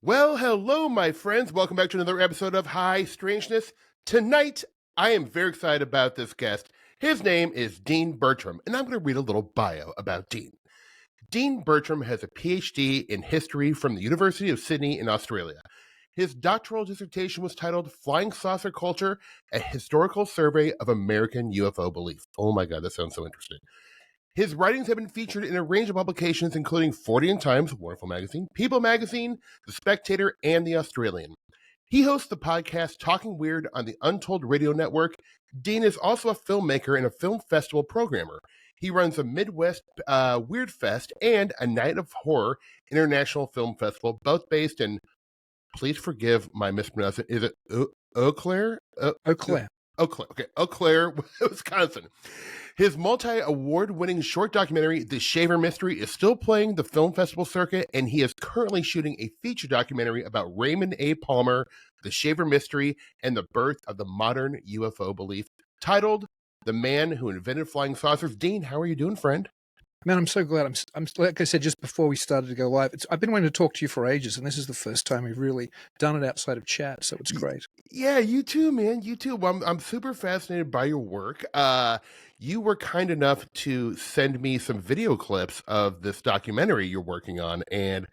Well, hello, my friends. Welcome back to another episode of High Strangeness. Tonight, I am very excited about this guest. His name is Dean Bertram, and I'm going to read a little bio about Dean. Dean Bertram has a PhD in history from the University of Sydney in Australia. His doctoral dissertation was titled Flying Saucer Culture, a Historical Survey of American UFO Belief. Oh my God, that sounds so interesting. His writings have been featured in a range of publications, including Forteanna Times, wonderful magazine, People magazine, The Spectator, and The Australian. He hosts the podcast Talking Weird on the Untold Radio Network. Dean is also a filmmaker and a film festival programmer. He runs a Midwest Weird Fest and a Night of Horror International Film Festival, both based in, please forgive my mispronunciation, is it Eau Claire? Eau Claire. Eau Claire, Wisconsin. His multi-award-winning short documentary, The Shaver Mystery, is still playing the film festival circuit, and he is currently shooting a feature documentary about Raymond A. Palmer, The Shaver Mystery, and the birth of the modern UFO belief, titled The Man Who Invented Flying Saucers. Dean, how are you doing, friend? Man, I'm so glad. I'm like I said just before we started to go live. I've been wanting to talk to you for ages, and this is the first time we've really done it outside of chat, so it's great. Yeah, you too, man. You too. Well, I'm super fascinated by your work. You were kind enough to send me some video clips of this documentary you're working on, and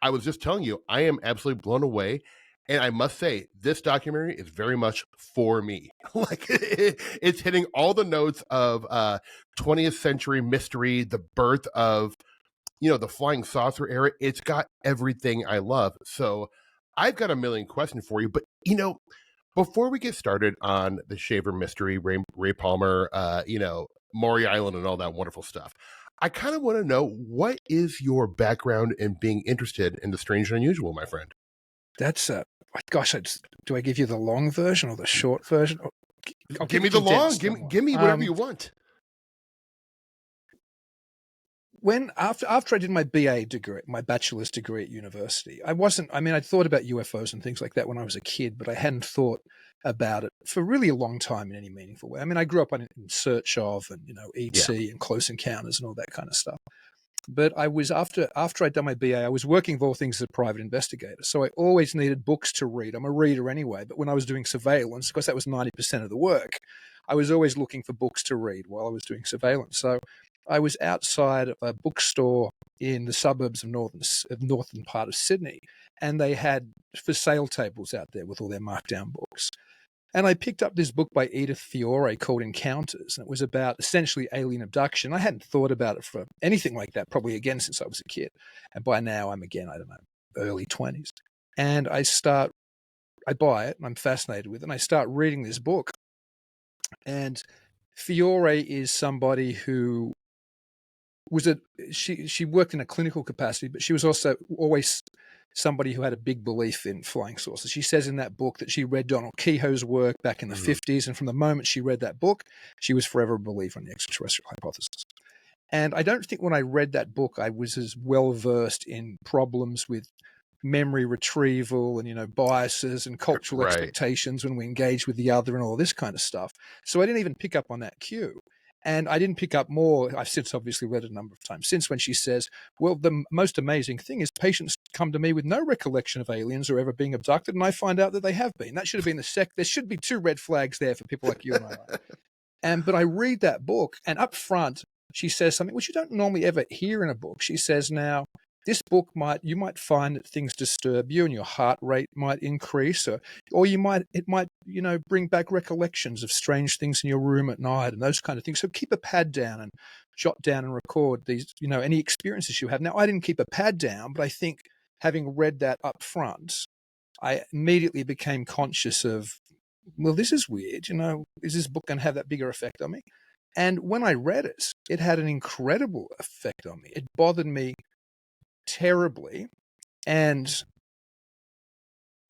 I was just telling you, I am absolutely blown away. And I must say, this documentary is very much for me. It's hitting all the notes of 20th century mystery, the birth of, the flying saucer era. It's got everything I love. So I've got a million questions for you. But, before we get started on the Shaver mystery, Ray Palmer, Maury Island and all that wonderful stuff, I kind of want to know, what is your background in being interested in the strange and unusual, my friend? That's gosh, do I give you the long version or the short version? Give me the long. Give me whatever you want. After I did my BA degree, my bachelor's degree at university, I'd thought about UFOs and things like that when I was a kid, but I hadn't thought about it for really a long time in any meaningful way. I mean, I grew up in Search of and, E.T. and Close Encounters and all that kind of stuff. But I was after I'd done my BA, I was working of all things as a private investigator. So I always needed books to read. I'm a reader anyway, but when I was doing surveillance, because that was 90% of the work, I was always looking for books to read while I was doing surveillance. So I was outside of a bookstore in the suburbs of northern part of Sydney, and they had for sale tables out there with all their markdown books. And I picked up this book by Edith Fiore called Encounters, and it was about essentially alien abduction. I hadn't thought about it for anything like that, probably again since I was a kid. And by now I'm again, I don't know, early 20s. And I buy it, and I'm fascinated with it, and I start reading this book. And Fiore is somebody who she worked in a clinical capacity, but she was also always somebody who had a big belief in flying saucers. She says in that book that she read Donald Kehoe's work back in the 50s, and from the moment she read that book, she was forever a believer in the extraterrestrial hypothesis. And I don't think when I read that book, I was as well versed in problems with memory retrieval and, biases and cultural expectations when we engage with the other and all this kind of stuff. So I didn't even pick up on that cue. And I didn't pick up more. I've since obviously read it a number of times since, when she says, well, the most amazing thing is patients come to me with no recollection of aliens or ever being abducted, and I find out that they have been. That should have been there should be 2 red flags there for people like you and I. But I read that book, and up front, she says something which you don't normally ever hear in a book. She says, now, this book you might find that things disturb you and your heart rate might increase, or it might bring back recollections of strange things in your room at night and those kind of things. So keep a pad down and jot down and record these, any experiences you have. Now, I didn't keep a pad down, but I think having read that up front, I immediately became conscious of, well, this is weird. Is this book going to have that bigger effect on me? And when I read it, it had an incredible effect on me. It bothered me terribly, and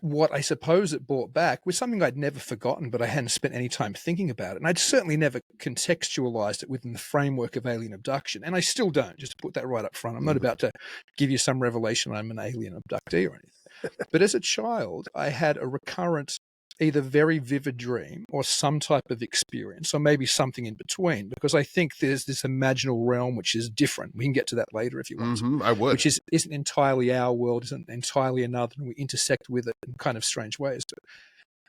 what I suppose it brought back was something I'd never forgotten, but I hadn't spent any time thinking about it, and I'd certainly never contextualized it within the framework of alien abduction, and I still don't, just to put that right up front. I'm not about to give you some revelation I'm an alien abductee or anything. But as a child, I had a recurrent either very vivid dream or some type of experience, or maybe something in between, because I think there's this imaginal realm which is different. We can get to that later if you want to, I would. which isn't entirely our world, isn't entirely another, and we intersect with it in kind of strange ways.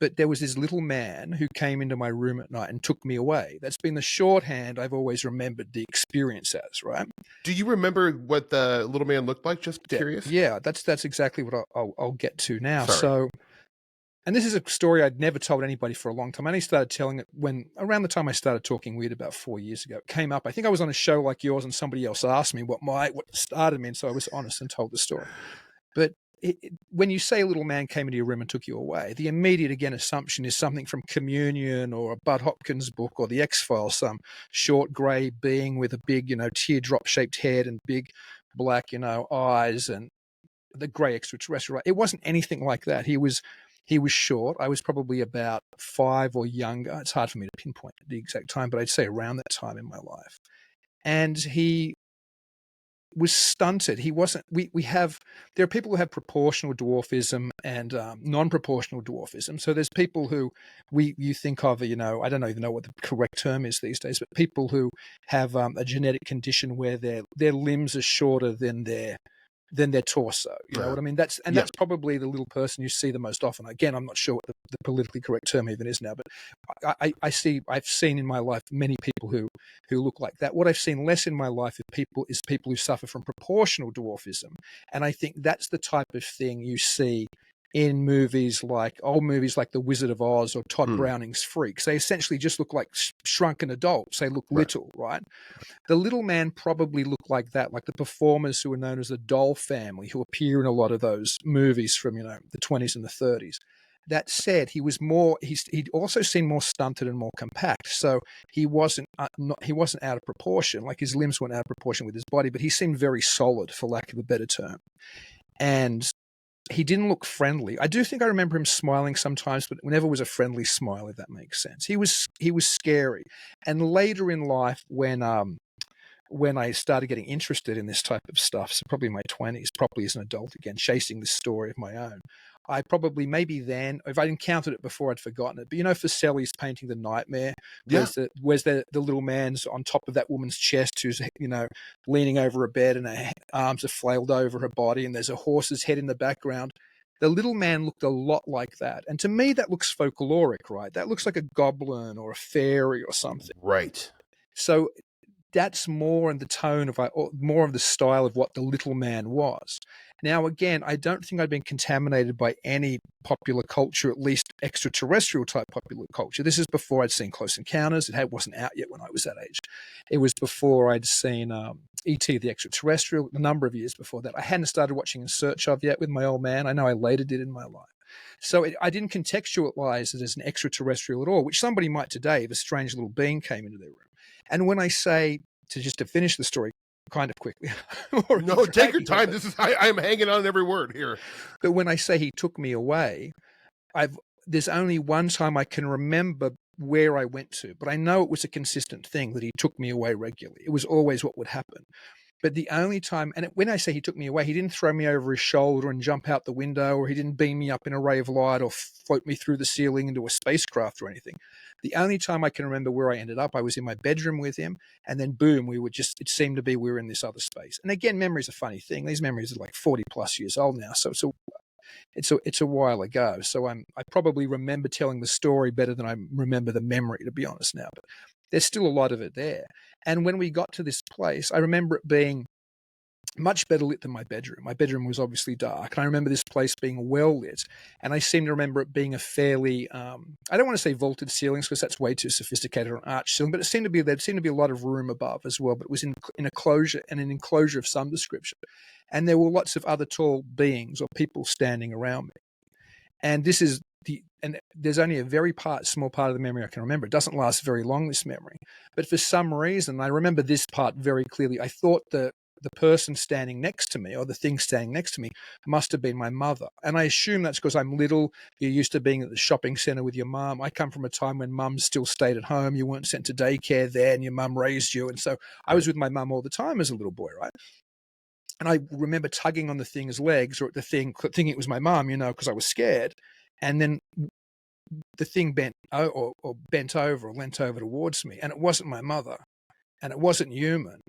But there was this little man who came into my room at night and took me away. That's been the shorthand I've always remembered the experience as, right? Do you remember what the little man looked like? Just curious. Yeah, that's exactly what I'll get to now. Sorry. So, and this is a story I'd never told anybody for a long time. I only started telling it when around the time I started talking weird about 4 years ago. It came up. I think I was on a show like yours, and somebody else asked me what started me, and so I was honest and told the story. But when you say a little man came into your room and took you away, the immediate, again, assumption is something from Communion or a Bud Hopkins book or the X-Files, some short grey being with a big, teardrop-shaped head and big black, eyes and the grey extraterrestrial. It wasn't anything like that. He was short. I was probably about 5 or younger. It's hard for me to pinpoint the exact time, but I'd say around that time in my life. And he was stunted. He wasn't. There are people who have proportional dwarfism and non-proportional dwarfism. So there's people who you think of, I don't even know what the correct term is these days, but people who have a genetic condition where their limbs are shorter than their torso. You know what I mean? That's probably the little person you see the most often. Again, I'm not sure what the politically correct term even is now, but I've seen in my life many people who look like that. What I've seen less in my life is people who suffer from proportional dwarfism. And I think that's the type of thing you see in old movies like The Wizard of Oz or Todd Browning's Freaks. They essentially just look like shrunken adults. They look little, right? The little man probably looked like that, like the performers who are known as the Doll Family, who appear in a lot of those movies from, the 20s and the 30s. That said, he'd also seemed more stunted and more compact. So he wasn't out of proportion, like his limbs weren't out of proportion with his body, but he seemed very solid, for lack of a better term. And he didn't look friendly. I do think I remember him smiling sometimes, but it never was a friendly smile, if that makes sense. He was scary. And later in life, when I started getting interested in this type of stuff, so probably in my 20s, probably as an adult again, chasing this story of my own, I probably, maybe then, if I'd encountered it before, I'd forgotten it. But Fuseli's painting The Nightmare, where's the little man's on top of that woman's chest who's, leaning over a bed and her arms are flailed over her body and there's a horse's head in the background. The little man looked a lot like that. And to me, that looks folkloric, right? That looks like a goblin or a fairy or something. Right. So that's more in the tone of, more of the style of what the little man was. Now, again, I don't think I'd been contaminated by any popular culture, at least extraterrestrial type popular culture. This is before I'd seen Close Encounters. It wasn't out yet when I was that age. It was before I'd seen E.T. the Extraterrestrial, a number of years before that. I hadn't started watching In Search Of yet with my old man. I know I later did in my life. So I didn't contextualize it as an extraterrestrial at all, which somebody might today if a strange little being came into their room. And when I say, to finish the story kind of quickly. No, take your time. I'm hanging on every word here. But when I say he took me away, there's only one time I can remember where I went to, but I know it was a consistent thing that he took me away regularly. It was always what would happen. But the only time, and when I say he took me away, he didn't throw me over his shoulder and jump out the window, or he didn't beam me up in a ray of light or float me through the ceiling into a spacecraft or anything. The only time I can remember where I ended up, I was in my bedroom with him, and then boom, it seemed to be we were in this other space. And again, memory's a funny thing. These memories are like 40 plus years old now, so it's a while ago. So I probably remember telling the story better than I remember the memory, to be honest now. But there's still a lot of it there. And when we got to this place, I remember it being much better lit than my bedroom. My bedroom was obviously dark. And I remember this place being well lit. And I seem to remember it being a fairly, I don't want to say vaulted ceilings because that's way too sophisticated, or an arch ceiling, but there seemed to be a lot of room above as well. But it was in a closure, and an enclosure of some description. And there were lots of other tall beings or people standing around me. And there's only a very small part of the memory I can remember. It doesn't last very long, this memory. But for some reason, I remember this part very clearly. I thought the person standing next to me, or the thing standing next to me, must have been my mother. And I assume that's because I'm little. You're used to being at the shopping center with your mum. I come from a time when mums still stayed at home. You weren't sent to daycare there, and your mum raised you. And so I was with my mum all the time as a little boy, right? And I remember tugging on the thing's legs, or at the thing, thinking it was my mum, because I was scared. And then the thing bent or bent over or leant over towards me, and it wasn't my mother, and it wasn't human.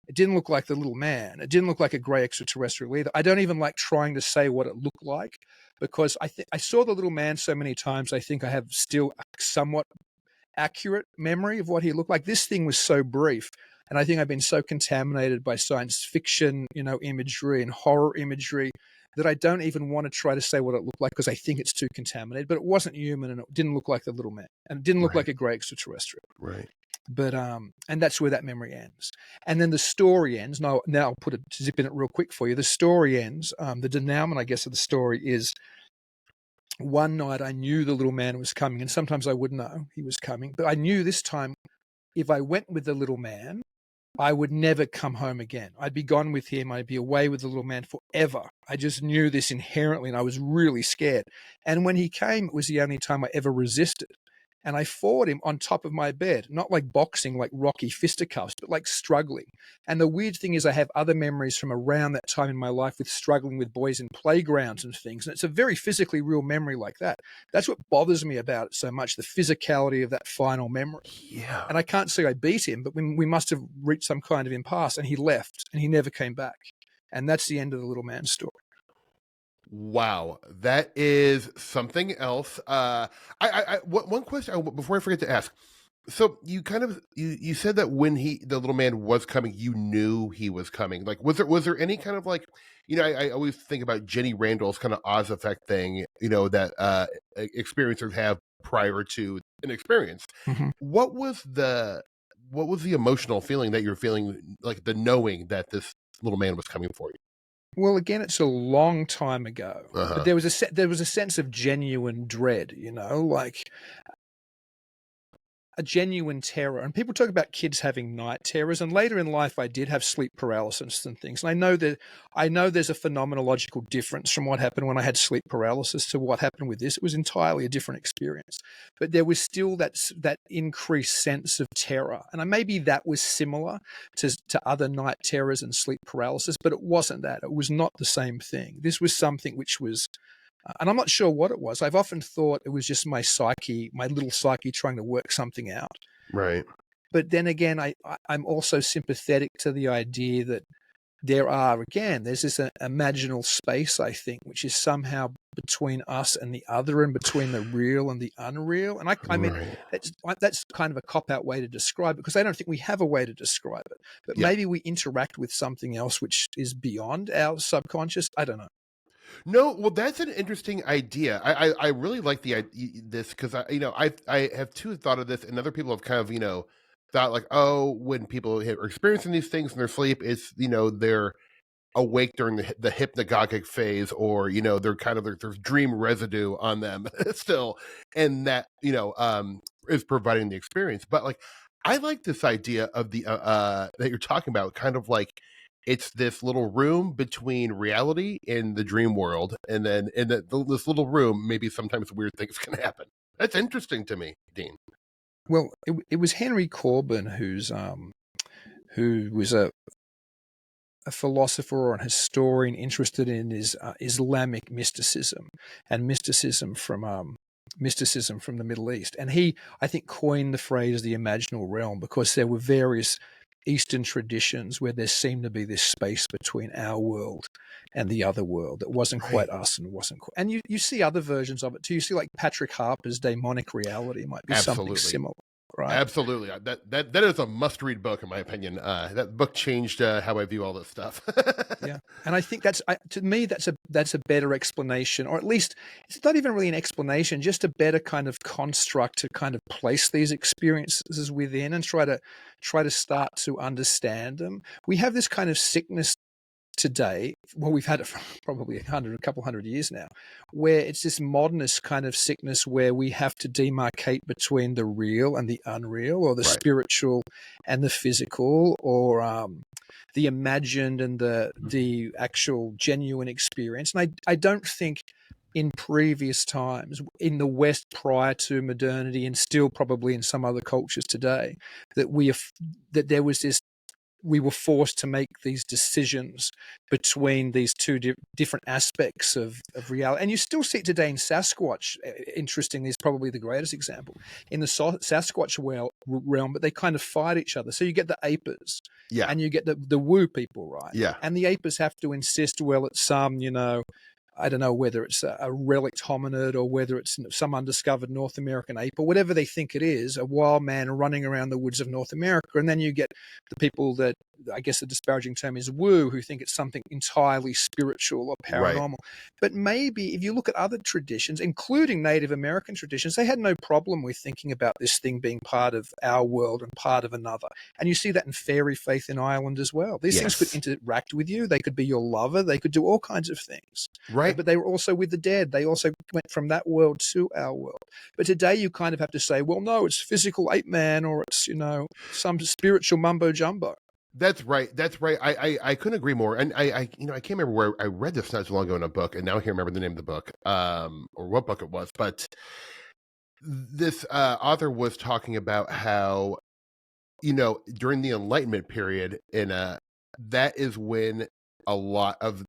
It didn't look like the little man. It didn't look like a grey extraterrestrial either. I don't even like trying to say what it looked like, because I saw the little man so many times. I think I have still a somewhat accurate memory of what he looked like. This thing was so brief, and I think I've been so contaminated by science fiction, imagery and horror imagery, that I don't even want to try to say what it looked like, because I think it's too contaminated. But it wasn't human, and it didn't look like the little man, and it didn't look like a grey extraterrestrial. Right. But and that's where that memory ends. And then the story ends. Now I'll put a zip in it real quick for you. The story ends. The denouement, I guess, of the story is, one night I knew the little man was coming, and sometimes I wouldn't know he was coming, but I knew this time if I went with the little man, I would never come home again. I'd be gone with him. I'd be away with the little man forever. I just knew this inherently, and I was really scared. And when he came, it was the only time I ever resisted. And I fought him on top of my bed, not like boxing, like Rocky fisticuffs, but like struggling. And the weird thing is I have other memories from around that time in my life with struggling with boys in playgrounds and things. And it's a very physically real memory like that. That's what bothers me about it so much, the physicality of that final memory. Yeah. And I can't say I beat him, but we must have reached some kind of impasse, and he left and he never came back. And that's the end of the little man's story. Wow, that is something else. One question before I forget to ask. So you kind of you said that when the little man was coming, you knew he was coming. Like, was there any kind of like, I always think about Jenny Randall's kind of Oz effect thing, that experiencers have prior to an experience. Mm-hmm. What was the emotional feeling that you're feeling, like the knowing that this little man was coming for you? Well, again, it's a long time ago, but there was a sense of genuine dread, like a genuine terror. And people talk about kids having night terrors, and later in life I did have sleep paralysis and things. And I know there's a phenomenological difference from what happened when I had sleep paralysis to what happened with this. It was entirely a different experience. But there was still that increased sense of terror. And maybe that was similar to other night terrors and sleep paralysis, but it wasn't that. It was not the same thing. This was something which was and I'm not sure what it was. I've often thought it was just my little psyche trying to work something out. Right. But then again, I'm also sympathetic to the idea that there's this imaginal space, I think, which is somehow between us and the other, and between the real and the unreal. And I mean, that's kind of a cop-out way to describe it, because I don't think we have a way to describe it. But maybe we interact with something else which is beyond our subconscious. I don't know. No, well, that's an interesting idea. I really like this, because I have too thought of this, and other people have kind of thought like, oh, when people are experiencing these things in their sleep, it's they're awake during the hypnagogic phase, or they're kind of there's dream residue on them still, and that is providing the experience. But like, I like this idea of the that you're talking about, kind of like it's this little room between reality and the dream world, and then in this little room, maybe sometimes weird things can happen. That's interesting to me, Dean. Well, it was Henry Corbin who was a philosopher or a historian interested in Islamic mysticism and mysticism from the Middle East. And he, I think, coined the phrase the imaginal realm, because there were various Eastern traditions where there seemed to be this space between our world and the other world that wasn't quite us and wasn't quite. And you see other versions of it too. You see like Patrick Harper's Demonic Reality might be something similar. Right. Absolutely. That is a must-read book, in my opinion. That book changed how I view all this stuff. Yeah, and I think to me that's a better explanation, or at least it's not even really an explanation, just a better kind of construct to kind of place these experiences within and try to start to understand them. We have this kind of sickness today, well, we've had it for probably a couple hundred years now, where it's this modernist kind of sickness where we have to demarcate between the real and the unreal, or the spiritual and the physical, or the imagined and the actual genuine experience. And I don't think in previous times in the West prior to modernity, and still probably in some other cultures today, that there was this we were forced to make these decisions between these two different aspects of reality. And you still see it today in Sasquatch. Interestingly, is probably the greatest example in the Sasquatch realm, but they kind of fight each other. So you get the apers Yeah. and you get the woo people, right? Yeah. And the apers have to insist, well, it's some, I don't know whether it's a relict hominid or whether it's some undiscovered North American ape or whatever they think it is, a wild man running around the woods of North America. And then you get the people that, I guess the disparaging term is woo, who think it's something entirely spiritual or paranormal. Right. But maybe if you look at other traditions, including Native American traditions, they had no problem with thinking about this thing being part of our world and part of another. And you see that in fairy faith in Ireland as well. These things could interact with you. They could be your lover. They could do all kinds of things. Right. But they were also with the dead. They also went from that world to our world. But today you kind of have to say, well, no, it's physical ape man or it's, some spiritual mumbo jumbo. That's right. That's right. I couldn't agree more. And I can't remember where I read this not too long ago in a book, and now I can't remember the name of the book, or what book it was. But this author was talking about how, during the Enlightenment period, that is when a lot of,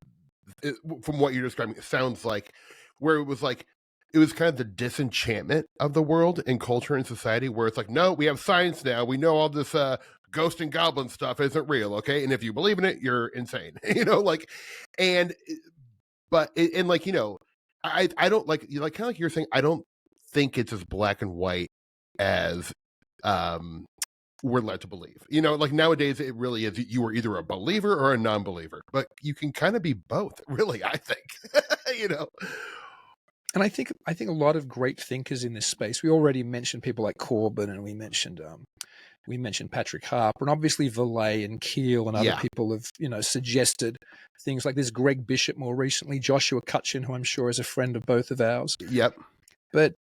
from what you're describing, it sounds like, where it was kind of the disenchantment of the world and culture and society, where it's like, no, we have science now. We know all this ghost and goblin stuff isn't real, okay? And if you believe in it, you're insane, I don't like, kind of like you're saying, I don't think it's as black and white as we're led to believe. Nowadays it really is, you are either a believer or a non-believer, but you can kind of be both, really, I think. And I think a lot of great thinkers in this space, we already mentioned people like Corbin, and we mentioned Patrick Harper, and obviously Valet and Keel and other people have, suggested things like this. Greg Bishop more recently, Joshua Cutchin, who I'm sure is a friend of both of ours. Yep. But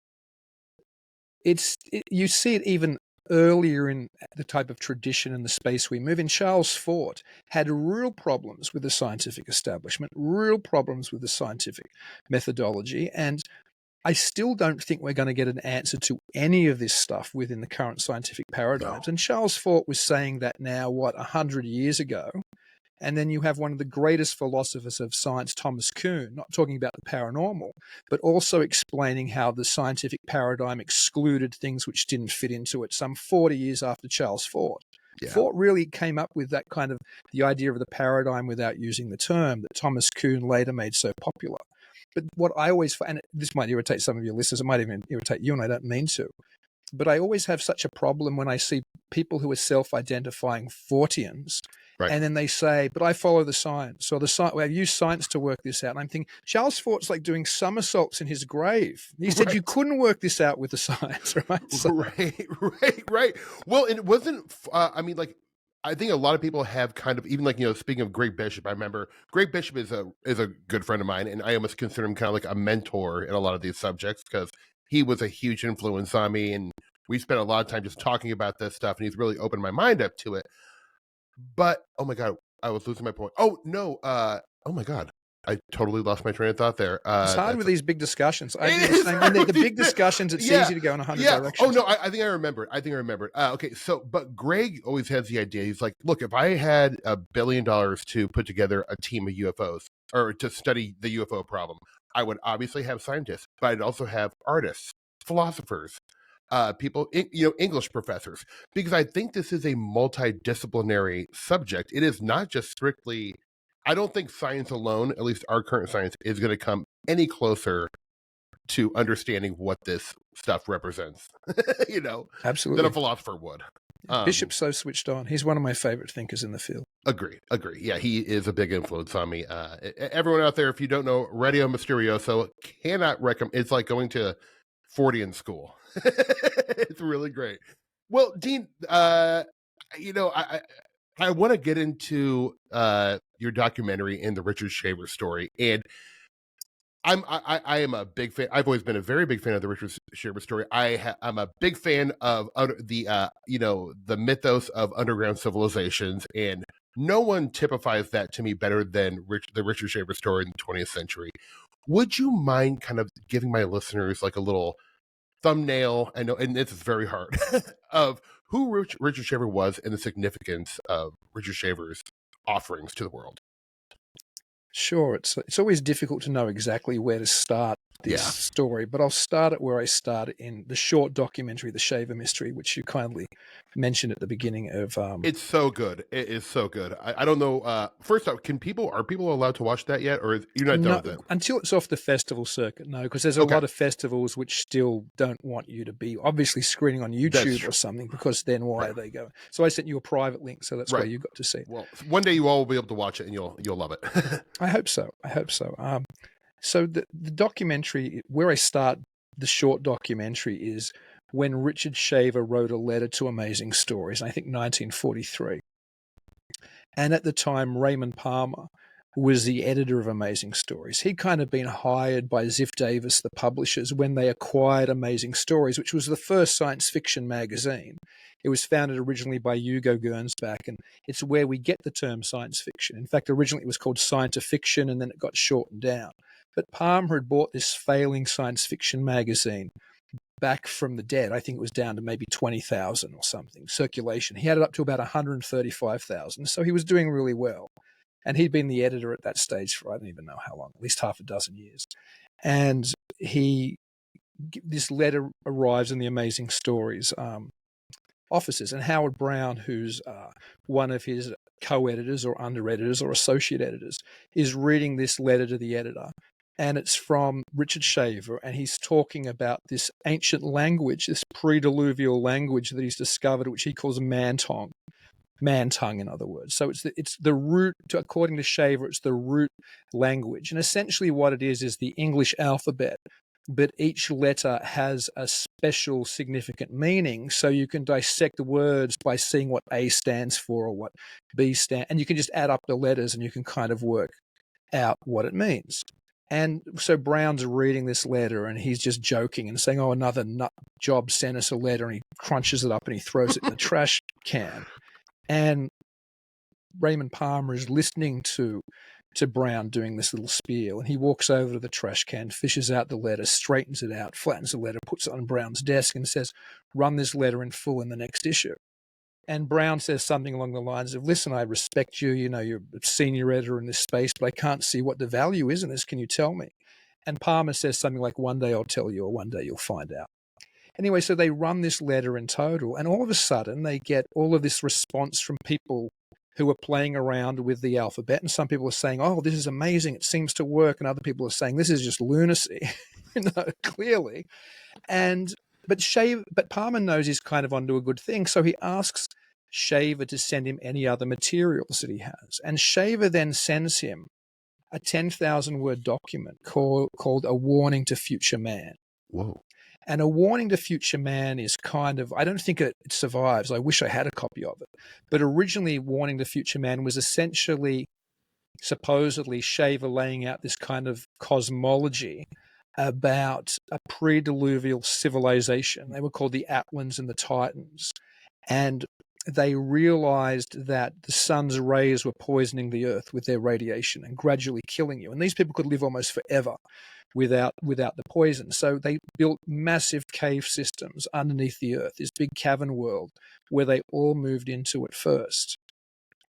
you see it even earlier in the type of tradition and the space we move in. Charles Fort had real problems with the scientific establishment, real problems with the scientific methodology, and I still don't think we're going to get an answer to any of this stuff within the current scientific paradigms. No. And Charles Fort was saying that now, 100 years ago? And then you have one of the greatest philosophers of science, Thomas Kuhn, not talking about the paranormal, but also explaining how the scientific paradigm excluded things which didn't fit into it some 40 years after Charles Fort. Yeah. Fort really came up with that kind of the idea of the paradigm without using the term that Thomas Kuhn later made so popular. But what I always find, and this might irritate some of your listeners, it might even irritate you, and I don't mean to, but I always have such a problem when I see people who are self-identifying Forteans, right, and then they say, but I follow the science, or I use science to work this out. And I'm thinking, Charles Fort's like doing somersaults in his grave. He said, you couldn't work this out with the science, right? So, right. Well, and it wasn't, I think a lot of people have kind of, even speaking of Greg Bishop, I remember Greg Bishop is a good friend of mine, and I almost consider him kind of like a mentor in a lot of these subjects, because he was a huge influence on me, and we spent a lot of time just talking about this stuff, and he's really opened my mind up to it. But, oh my God, I was losing my point. Oh, no. Oh my God. I totally lost my train of thought there. It's hard with these big discussions. The big discussions, it's easy to go in 100 directions. Oh, no, I think I remembered. Okay, so, but Greg always has the idea. He's like, look, if I had $1 billion to put together a team of UFOs, or to study the UFO problem, I would obviously have scientists, but I'd also have artists, philosophers, people, English professors, because I think this is a multidisciplinary subject. It is not just strictly, I don't think science alone, at least our current science, is going to come any closer to understanding what this stuff represents, absolutely, than a philosopher would. Bishop's so switched on. He's one of my favorite thinkers in the field. Agree. Yeah, he is a big influence on me. Everyone out there, if you don't know, Radio Mysterioso, cannot recommend. It's like going to Fortean school. It's really great. Well, Dean, I want to get into your documentary and the Richard Shaver story, and I am a big fan. I've always been a very big fan of the Richard Shaver story. I'm a big fan of the mythos of underground civilizations, and no one typifies that to me better than the Richard Shaver story in the 20th century. Would you mind kind of giving my listeners like a little thumbnail, I know, and this is very hard, of who Richard Shaver was and the significance of Richard Shaver's offerings to the world. Sure, it's always difficult to know exactly where to start this story, but I'll start it where I started in the short documentary, The Shaver Mystery, which you kindly mentioned at the beginning of. It's so good. It is so good. I don't know. First off, are people allowed to watch that yet, or you're not done with it? Until it's off the festival circuit, no, because there's a lot of festivals which still don't want you to be obviously screening on YouTube or something, because then why are they going? So I sent you a private link, so that's why you got to see it. Well, one day you all will be able to watch it, and you'll love it. I hope so. So the documentary, where I start the short documentary, is when Richard Shaver wrote a letter to Amazing Stories, I think 1943. And at the time, Raymond Palmer was the editor of Amazing Stories. He'd kind of been hired by Ziff Davis, the publishers, when they acquired Amazing Stories, which was the first science fiction magazine. It was founded originally by Hugo Gernsback, and it's where we get the term science fiction. In fact, originally it was called Scientifiction, and then it got shortened down. But Palmer had bought this failing science fiction magazine back from the dead. I think it was down to maybe 20,000 or something circulation. He had it up to about 135,000. So he was doing really well. And he'd been the editor at that stage for, I don't even know how long, at least half a dozen years. And this letter arrives in the Amazing Stories offices. And Howard Brown, who's one of his co-editors or under-editors or associate editors, is reading this letter to the editor. And it's from Richard Shaver, and he's talking about this ancient language, this pre-diluvial language that he's discovered, which he calls man-tongue, in other words. So it's the root, according to Shaver, it's the root language. And essentially what it is the English alphabet, but each letter has a special significant meaning. So you can dissect the words by seeing what A stands for or what B stands, and you can just add up the letters and you can kind of work out what it means. And so Brown's reading this letter and he's just joking and saying, oh, another nut job sent us a letter, and he crunches it up and he throws it in the trash can. And Raymond Palmer is listening to Brown doing this little spiel, and he walks over to the trash can, fishes out the letter, straightens it out, flattens the letter, puts it on Brown's desk and says, run this letter in full in the next issue. And Brown says something along the lines of, listen, I respect you, you're a senior editor in this space, but I can't see what the value is in this. Can you tell me? And Palmer says something like, one day I'll tell you, or one day you'll find out. Anyway, so they run this letter in total, and all of a sudden they get all of this response from people who are playing around with the alphabet. And some people are saying, oh, this is amazing, it seems to work. And other people are saying, this is just lunacy, clearly. But Palmer knows he's kind of onto a good thing. So he asks Shaver to send him any other materials that he has. And Shaver then sends him a 10,000-word document called A Warning to Future Man. Whoa. And A Warning to Future Man is kind of, I don't think it survives. I wish I had a copy of it. But originally, Warning to Future Man was essentially, supposedly, Shaver laying out this kind of cosmology about a pre-diluvial civilization. They were called the Atlans and the Titans. And they realized that the sun's rays were poisoning the earth with their radiation and gradually killing you. And these people could live almost forever without the poison. So they built massive cave systems underneath the earth, this big cavern world where they all moved into it first.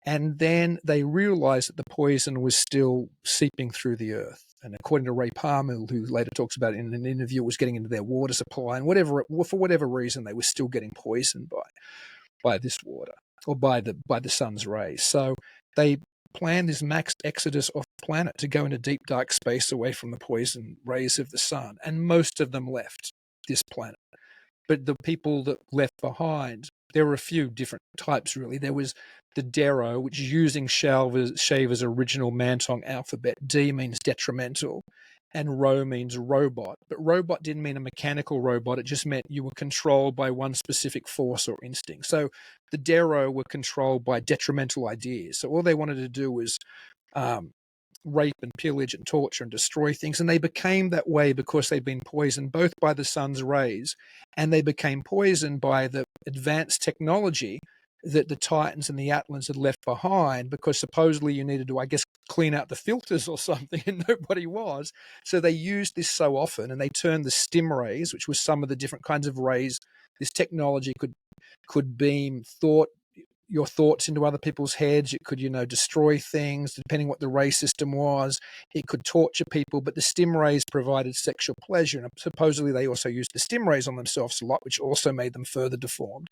And then they realized that the poison was still seeping through the earth. And according to Ray Palmer, who later talks about it in an interview, was getting into their water supply, and for whatever reason, they were still getting poisoned by this water or by the sun's rays. So they planned this max exodus off planet to go into deep dark space away from the poison rays of the sun, and most of them left this planet. But the people that left behind, there were a few different types, really. There was the Darrow, which is using Shaver's original Man-Tong alphabet. D means detrimental, and Ro means robot. But robot didn't mean a mechanical robot. It just meant you were controlled by one specific force or instinct. So the Darrow were controlled by detrimental ideas. So all they wanted to do was rape and pillage and torture and destroy things. And they became that way because they'd been poisoned both by the sun's rays, and they became poisoned by the advanced technology that the Titans and the Atlans had left behind, because supposedly you needed to, I guess, clean out the filters or something, and nobody was. So they used this so often, and they turned the stim rays, which was some of the different kinds of rays this technology could could beam your thoughts into other people's heads. It could, destroy things depending what the ray system was. It could torture people, but the stim rays provided sexual pleasure. And supposedly they also used the stim rays on themselves a lot, which also made them further deformed.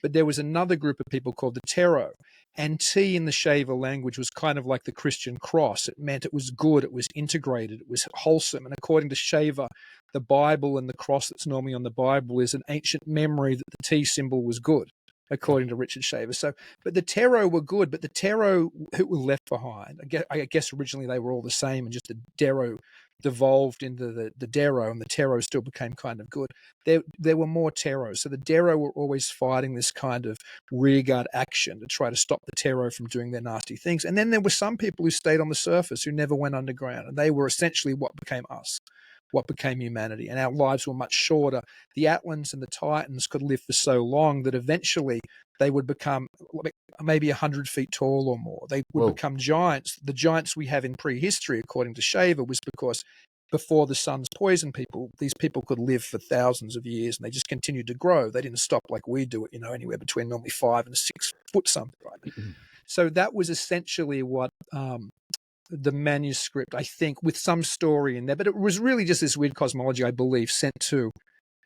But there was another group of people called the Tarot. And T in the Shaver language was kind of like the Christian cross. It meant it was good, it was integrated, it was wholesome. And according to Shaver, the Bible and the cross that's normally on the Bible is an ancient memory that the T symbol was good, according to Richard Shaver. So, but the Tarot were good, but the Tarot who were left behind, I guess originally they were all the same, and just the Darrow devolved into the Darrow, and the Tarot still became kind of good. There were more Tarot. So the Darrow were always fighting this kind of rearguard action to try to stop the Tarot from doing their nasty things. And then there were some people who stayed on the surface, who never went underground, and they were essentially what became us, what became humanity. And our lives were much shorter. The Atlans and the Titans could live for so long that eventually they would become maybe 100 feet tall or more. They would become giants. The giants we have in prehistory, according to Shaver, was because before the suns poisoned people, these people could live for thousands of years, and they just continued to grow. They didn't stop like we do it, anywhere between normally 5 and 6 foot something. Right? So that was essentially what the manuscript, I think, with some story in there, but it was really just this weird cosmology, I believe, sent to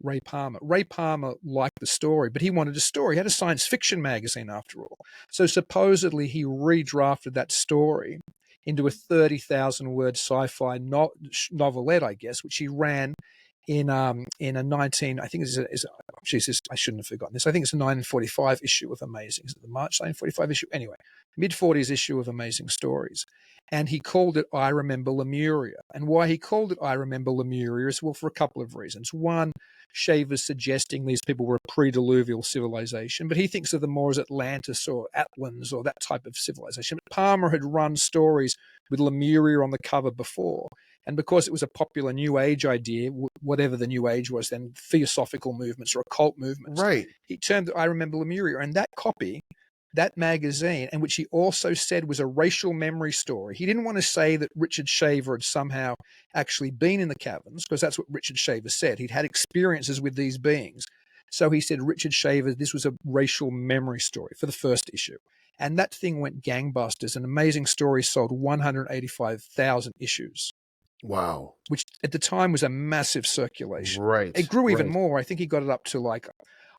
Ray Palmer. Ray Palmer liked the story, but he wanted a story. He had a science fiction magazine after all. So supposedly he redrafted that story into a 30,000 word sci-fi novelette, I guess, which he ran in a 19, I think Jesus, I shouldn't have forgotten this. I think it's a 1945 issue of Amazing. Is it the March 1945 issue? Anyway, mid-40s issue of Amazing Stories. And he called it I Remember Lemuria. And why he called it I Remember Lemuria is, well, for a couple of reasons. One, Shaver's suggesting these people were a pre-diluvial civilization, but he thinks of them more as Atlantis or Atlans or that type of civilization. But Palmer had run stories with Lemuria on the cover before. And because it was a popular New Age idea, whatever the New Age was then, theosophical movements or occult movements, right? He termed it I Remember Lemuria. And that copy, that magazine, and which he also said was a racial memory story. He didn't want to say that Richard Shaver had somehow actually been in the caverns, because that's what Richard Shaver said. He'd had experiences with these beings. So he said, Richard Shaver, this was a racial memory story for the first issue. And that thing went gangbusters. An Amazing Story sold 185,000 issues. Wow. Which at the time was a massive circulation. Right. It grew even more. I think he got it up to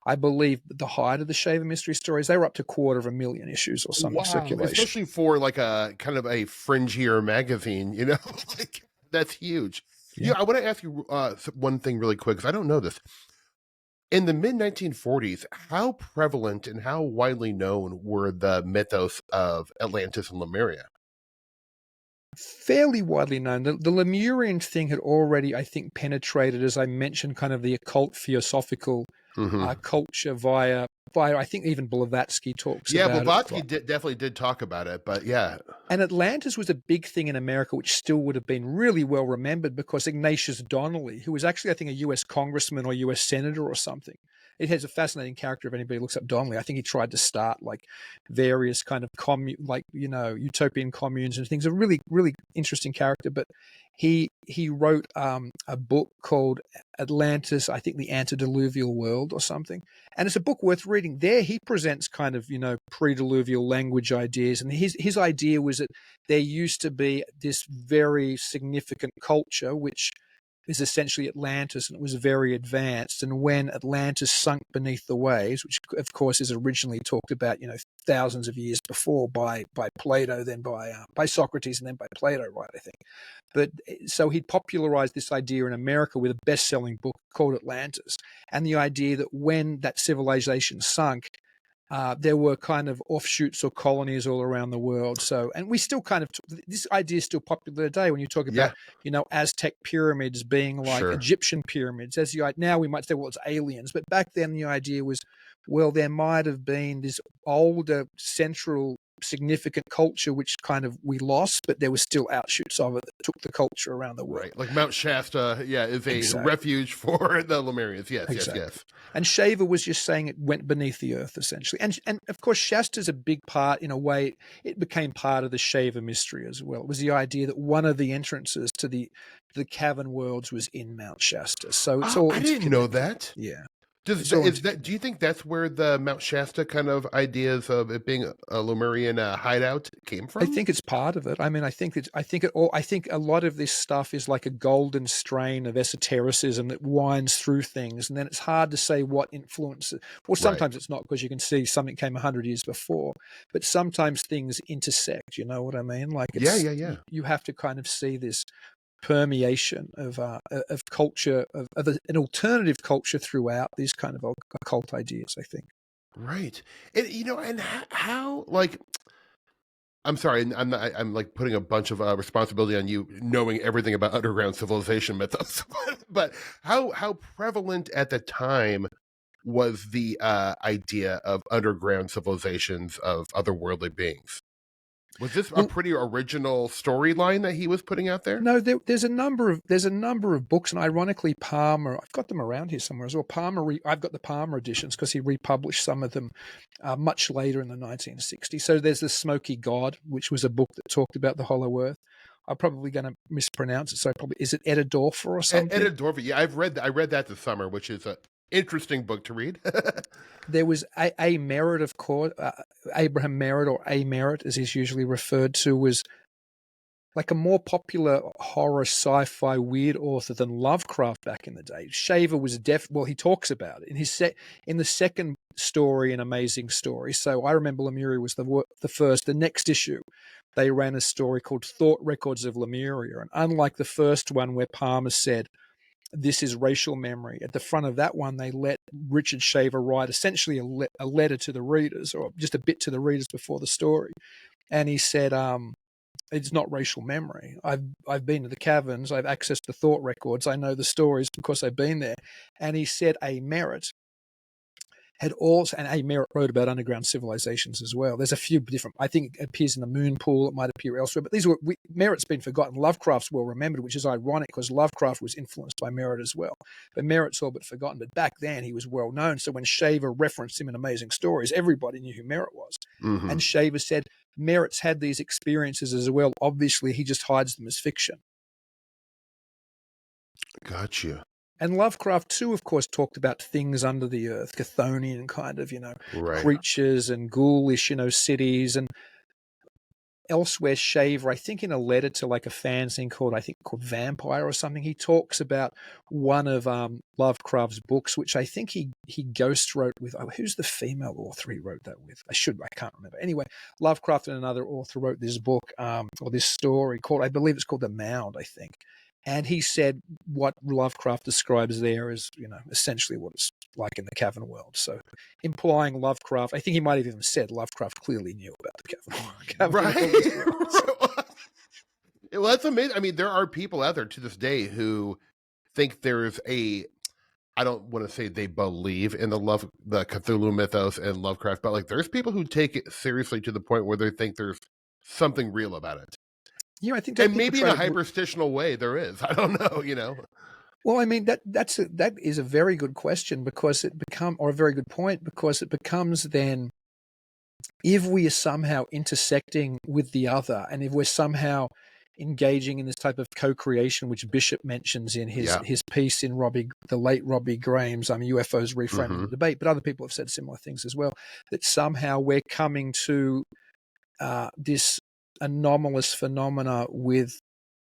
I believe the height of the Shaver Mystery Stories, they were up to 250,000 issues or something circulation. Especially for like a kind of a fringier magazine, that's huge. Yeah, I want to ask you one thing really quick, because I don't know this. In the mid-1940s, how prevalent and how widely known were the mythos of Atlantis and Lemuria? Fairly widely known. The Lemurian thing had already, I think, penetrated, as I mentioned, kind of the occult theosophical culture via, I think even Blavatsky talks about it. Yeah, Blavatsky definitely did talk about it, but yeah. And Atlantis was a big thing in America, which still would have been really well remembered, because Ignatius Donnelly, who was actually, I think, a US congressman or US senator or something. It has a fascinating character if anybody looks up Donnelly. I think he tried to start various kind of utopian communes and things. A really, really interesting character. But he wrote a book called Atlantis, I think the Antediluvial World or something. And it's a book worth reading. There he presents kind of, pre-diluvial language ideas. And his idea was that there used to be this very significant culture, which is essentially Atlantis, and it was very advanced. And when Atlantis sunk beneath the waves, which of course is originally talked about, thousands of years before by Plato, then by Socrates, and then by Plato, right, I think. But so he'd popularized this idea in America with a best-selling book called Atlantis, and the idea that when that civilization sunk, there were kind of offshoots or colonies all around the world. So, and we still kind of, this idea is still popular today when you talk about, Aztec pyramids being like Egyptian pyramids. Now we might say, well, it's aliens. But back then the idea was, well, there might have been this older central significant culture which kind of we lost, but there was still outshoots of it that took the culture around the world. Right, like Mount Shasta, is a refuge for the Lemurians. Yes. And Shaver was just saying it went beneath the earth, essentially. And of course, Shasta's a big part, in a way. It became part of the Shaver mystery as well. It was the idea that one of the entrances to the cavern worlds was in Mount Shasta. So it's all. I didn't know that. Yeah. Do you think that's where the Mount Shasta kind of ideas of it being a Lemurian hideout came I from? think it's part of it. I mean, I think a lot of this stuff is like a golden strain of esotericism that winds through things, and then it's hard to say what influences. Well, Right. sometimes it's not, because you can see something came 100 years before, but sometimes things intersect. You know what I mean? Like Yeah, yeah, yeah. you have to kind of see this permeation of culture, of an alternative culture throughout these kind of occult ideas, I think. Right. And and how like I'm sorry, I'm like putting a bunch of responsibility on you knowing everything about underground civilization mythos. But how prevalent at the time was the idea of underground civilizations of otherworldly beings? Was this a Well, pretty original storyline that he was putting out there? no, there's a number of books, and ironically, Palmer. I've got them around here somewhere as well. I've got the Palmer editions because he republished some of them much later in the 1960s. So there's the Smoky God, which was a book that talked about the Hollow Earth. I'm probably going to mispronounce it, so probably is it Edidorfer or something? Edith Dorver, yeah, I read that this summer, which is an interesting book to read. There was a Merritt, of course, Abraham Merritt, or A Merritt, as he's usually referred to, was like a more popular horror sci-fi weird author than Lovecraft back in the day. Shaver was well, he talks about it in in the second story, An Amazing Story. So I remember Lemuria was the first. The next issue, they ran a story called Thought Records of Lemuria, and unlike the first one where Palmer said this is racial memory, at the front of that one they let Richard Shaver write essentially a letter to the readers, or just a bit to the readers before the story, and he said, it's not racial memory. I've been to the caverns. I've accessed the thought records. I know the stories because I've been there. And he said A Merritt had also, and A Merritt wrote about underground civilizations as well. There's a few different, I think it appears in the Moon Pool. It might appear elsewhere, but Merritt's been forgotten. Lovecraft's well remembered, which is ironic because Lovecraft was influenced by Merritt as well. But Merritt's all but forgotten. But back then he was well known. So when Shaver referenced him in Amazing Stories, everybody knew who Merritt was. Mm-hmm. And Shaver said, Merritt's had these experiences as well. Obviously, he just hides them as fiction. Gotcha. And Lovecraft, too, of course, talked about things under the earth, Chthonian kind of, Right. creatures and ghoulish, cities. And elsewhere, Shaver, I think in a letter to like a fanzine called Vampire or something, he talks about one of Lovecraft's books, which I think he ghost wrote with, who's the female author he wrote that with? I can't remember. Anyway, Lovecraft and another author wrote this book, or this story called, I believe it's called The Mound, I think. And he said what Lovecraft describes there is, essentially what it's like in the cavern world. So implying Lovecraft, I think he might have even said Lovecraft clearly knew about the cavern Right. world. Well, that's amazing. I mean, there are people out there to this day who think there's I don't want to say they believe in the Cthulhu mythos and Lovecraft, but like there's people who take it seriously to the point where they think there's something real about it. Yeah, I think And maybe in a hyperstitional way there is. I don't know. Well, I mean that is a very good question, because or a very good point, because it becomes then, if we are somehow intersecting with the other, and if we're somehow engaging in this type of co-creation, which Bishop mentions in his piece in the late Robbie Graham's UFOs Reframing the Debate, but other people have said similar things as well, that somehow we're coming to this anomalous phenomena with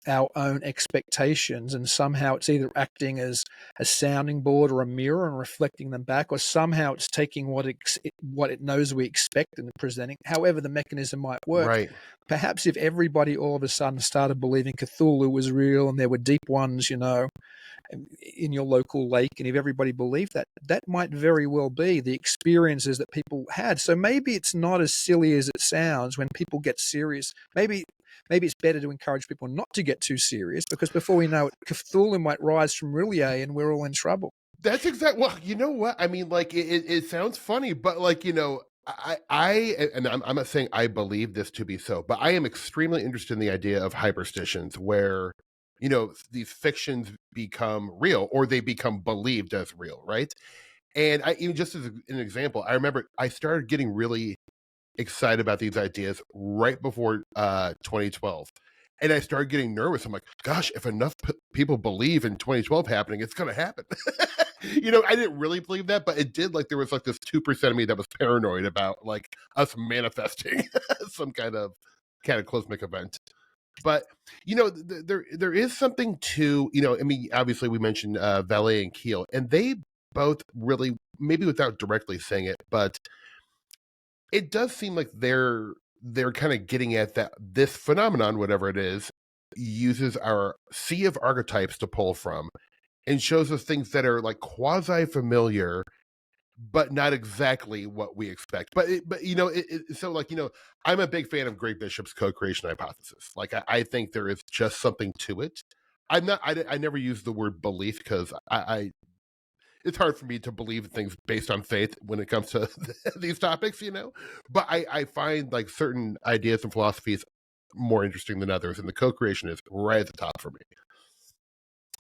our own expectations, and somehow it's either acting as a sounding board or a mirror and reflecting them back, or somehow it's taking what it knows we expect and presenting, however the mechanism might work. Right. Perhaps if everybody all of a sudden started believing Cthulhu was real and there were deep ones, in your local lake, and if everybody believed that, that might very well be the experiences that people had. So maybe it's not as silly as it sounds when people get serious. Maybe it's better to encourage people not to get too serious, because before we know it, Cthulhu might rise from Rillier and we're all in trouble. That's exactly. Well, you know what? I mean, like it sounds funny, but like I'm not saying I believe this to be so, but I am extremely interested in the idea of hyperstitions, where these fictions become real, or they become believed as real, right? And just as an example, I remember I started getting really excited about these ideas right before 2012. And I started getting nervous. I'm like, gosh, if enough people believe in 2012 happening, it's going to happen. I didn't really believe that, but it did. Like, there was like this 2% of me that was paranoid about like us manifesting some kind of cataclysmic event. But there is something to I mean, obviously we mentioned Valet and Keel, and they both really, maybe without directly saying it, but it does seem like they're kind of getting at that this phenomenon, whatever it is, uses our sea of archetypes to pull from and shows us things that are like quasi familiar but not exactly what we expect. But so like I'm a big fan of Greg Bishop's co-creation hypothesis. Like I think there is just something to it. I'm not. I never use the word belief because I it's hard for me to believe things based on faith when it comes to these topics. But I find like certain ideas and philosophies more interesting than others, and the co-creation is right at the top for me.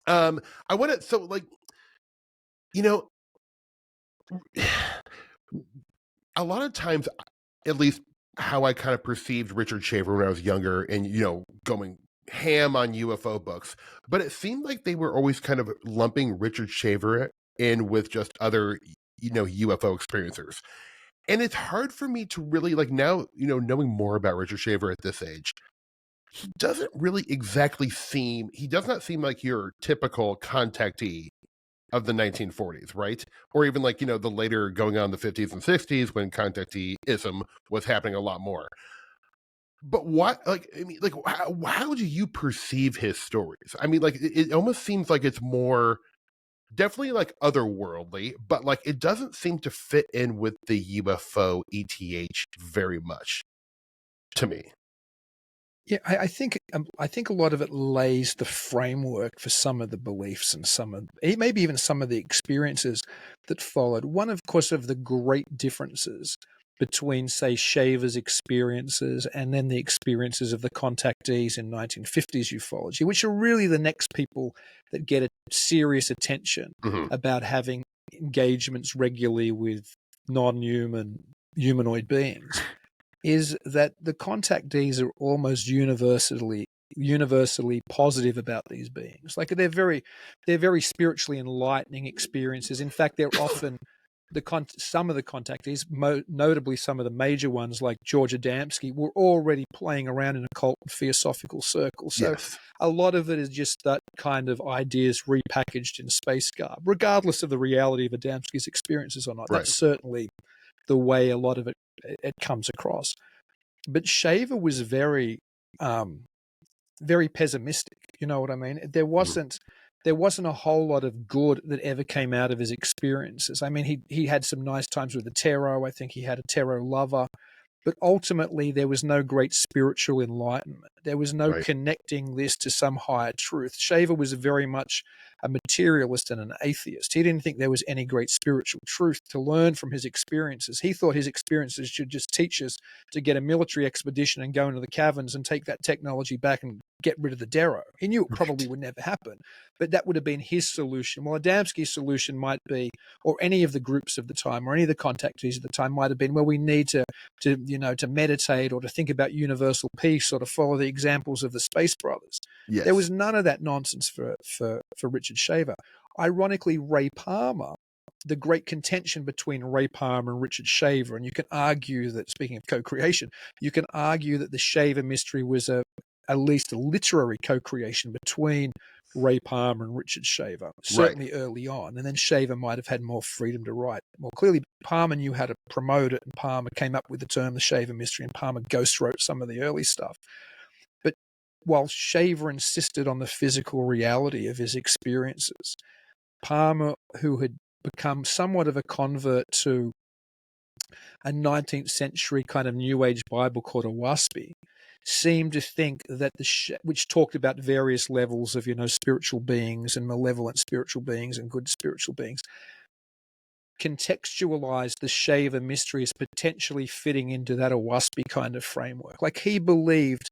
I want to so like you know a lot of times, at least how I kind of perceived Richard Shaver when I was younger and, going ham on UFO books, but it seemed like they were always kind of lumping Richard Shaver in with just other, UFO experiencers. And it's hard for me to really like now, knowing more about Richard Shaver at this age, he does not seem like your typical contactee of the 1940s, right? Or even like, the later going on the 50s and 60s when contacteeism was happening a lot more. But what, like, I mean, like, how do you perceive his stories? I mean, like, it almost seems like it's more definitely like otherworldly, but like it doesn't seem to fit in with the UFO ETH very much to me. Yeah, I think a lot of it lays the framework for some of the beliefs and maybe even some of the experiences that followed. One, of course, of the great differences between, say, Shaver's experiences and then the experiences of the contactees in 1950s ufology, which are really the next people that get a serious attention Mm-hmm. about having engagements regularly with non-human humanoid beings, is that the contactees are almost universally positive about these beings. Like they're very spiritually enlightening experiences. In fact, they're often some of the contactees, notably some of the major ones like George Adamski, were already playing around in occult and theosophical circles. So Yes. a lot of it is just that kind of ideas repackaged in space garb, regardless of the reality of Adamski's experiences or not. Right. That's certainly the way a lot of it comes across. But Shaver was very pessimistic. You know what I mean? There wasn't a whole lot of good that ever came out of his experiences. I mean, he had some nice times with the tarot. I think he had a tarot lover. But ultimately, there was no great spiritual enlightenment. There was no Right. connecting this to some higher truth. Shaver was very much a materialist and an atheist. He didn't think there was any great spiritual truth to learn from his experiences. He thought his experiences should just teach us to get a military expedition and go into the caverns and take that technology back and get rid of the Darrow. He knew it probably would never happen, but that would have been his solution. Well, Adamski's solution might be, or any of the groups of the time, or any of the contactees of the time might have been, well, we need to meditate or to think about universal peace or to follow the examples of the Space Brothers. Yes. There was none of that nonsense for Richard Shaver. Ironically, Ray Palmer, the great contention between Ray Palmer and Richard Shaver, and you can argue that, speaking of co-creation, you can argue that the Shaver mystery was at least a literary co-creation between Ray Palmer and Richard Shaver, certainly early on. And then Shaver might have had more freedom to write. Well, clearly Palmer knew how to promote it, and Palmer came up with the term the Shaver mystery, and Palmer ghost wrote some of the early stuff. But while Shaver insisted on the physical reality of his experiences, Palmer, who had become somewhat of a convert to a 19th century kind of New Age Bible called a Waspy, seemed to think that which talked about various levels of, spiritual beings and malevolent spiritual beings and good spiritual beings, contextualized the Shaver mystery as potentially fitting into that Waspy kind of framework. Like he believed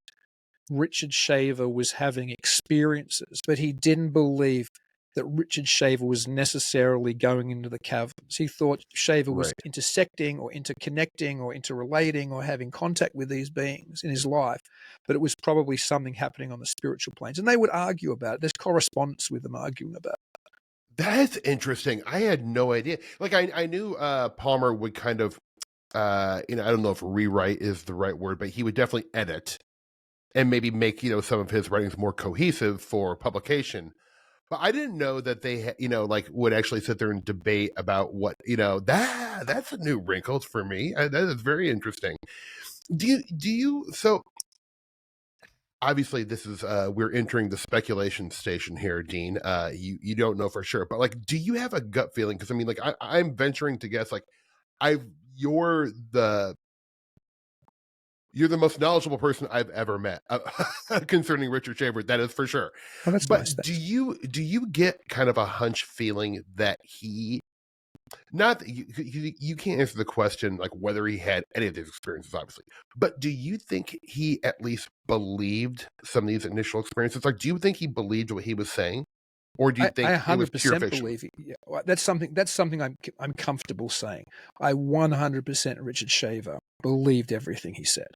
Richard Shaver was having experiences, but he didn't believe that Richard Shaver was necessarily going into the caverns. He thought Shaver was intersecting or interconnecting or interrelating or having contact with these beings in his life, but it was probably something happening on the spiritual planes. And they would argue about it. There's correspondence with them arguing about it. That's interesting. I had no idea. Like I knew Palmer would kind of I don't know if rewrite is the right word, but he would definitely edit and maybe make, some of his writings more cohesive for publication. But I didn't know that they, like would actually sit there and debate about what, that's a new wrinkle for me. That is very interesting. So obviously this is, we're entering the speculation station here, Dean. You don't know for sure, but like, do you have a gut feeling? Cause I mean, like I'm venturing to guess, like I've, you're the, you're the most knowledgeable person I've ever met concerning Richard Shaver. That is for sure. Oh, that's nice. But do you get kind of a hunch feeling that he, not that you can't answer the question like whether he had any of these experiences, obviously, but do you think he at least believed some of these initial experiences? Like, do you think he believed what he was saying, or do you I think it was pure 100% fiction? believe it. Yeah, that's something I'm comfortable saying. I 100% Richard Shaver believed everything he said.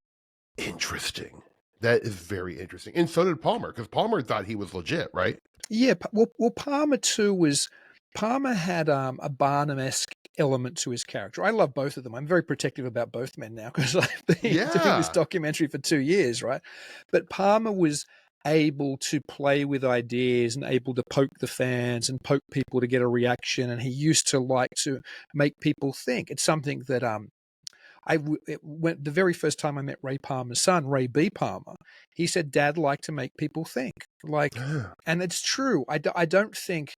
Interesting. That is very interesting. And so did Palmer, because Palmer thought he was legit, right? Yeah, well, Palmer too was. Palmer had a Barnum-esque element to his character. I love both of them. I'm very protective about both men now because I've been doing this Yeah. documentary for 2 years, right? But Palmer was able to play with ideas and able to poke the fans and poke people to get a reaction. And he used to like to make people think. It's something that it went the very first time I met Ray Palmer's son, Ray B. Palmer. He said, "Dad liked to make people think." Like, and it's true. I don't think.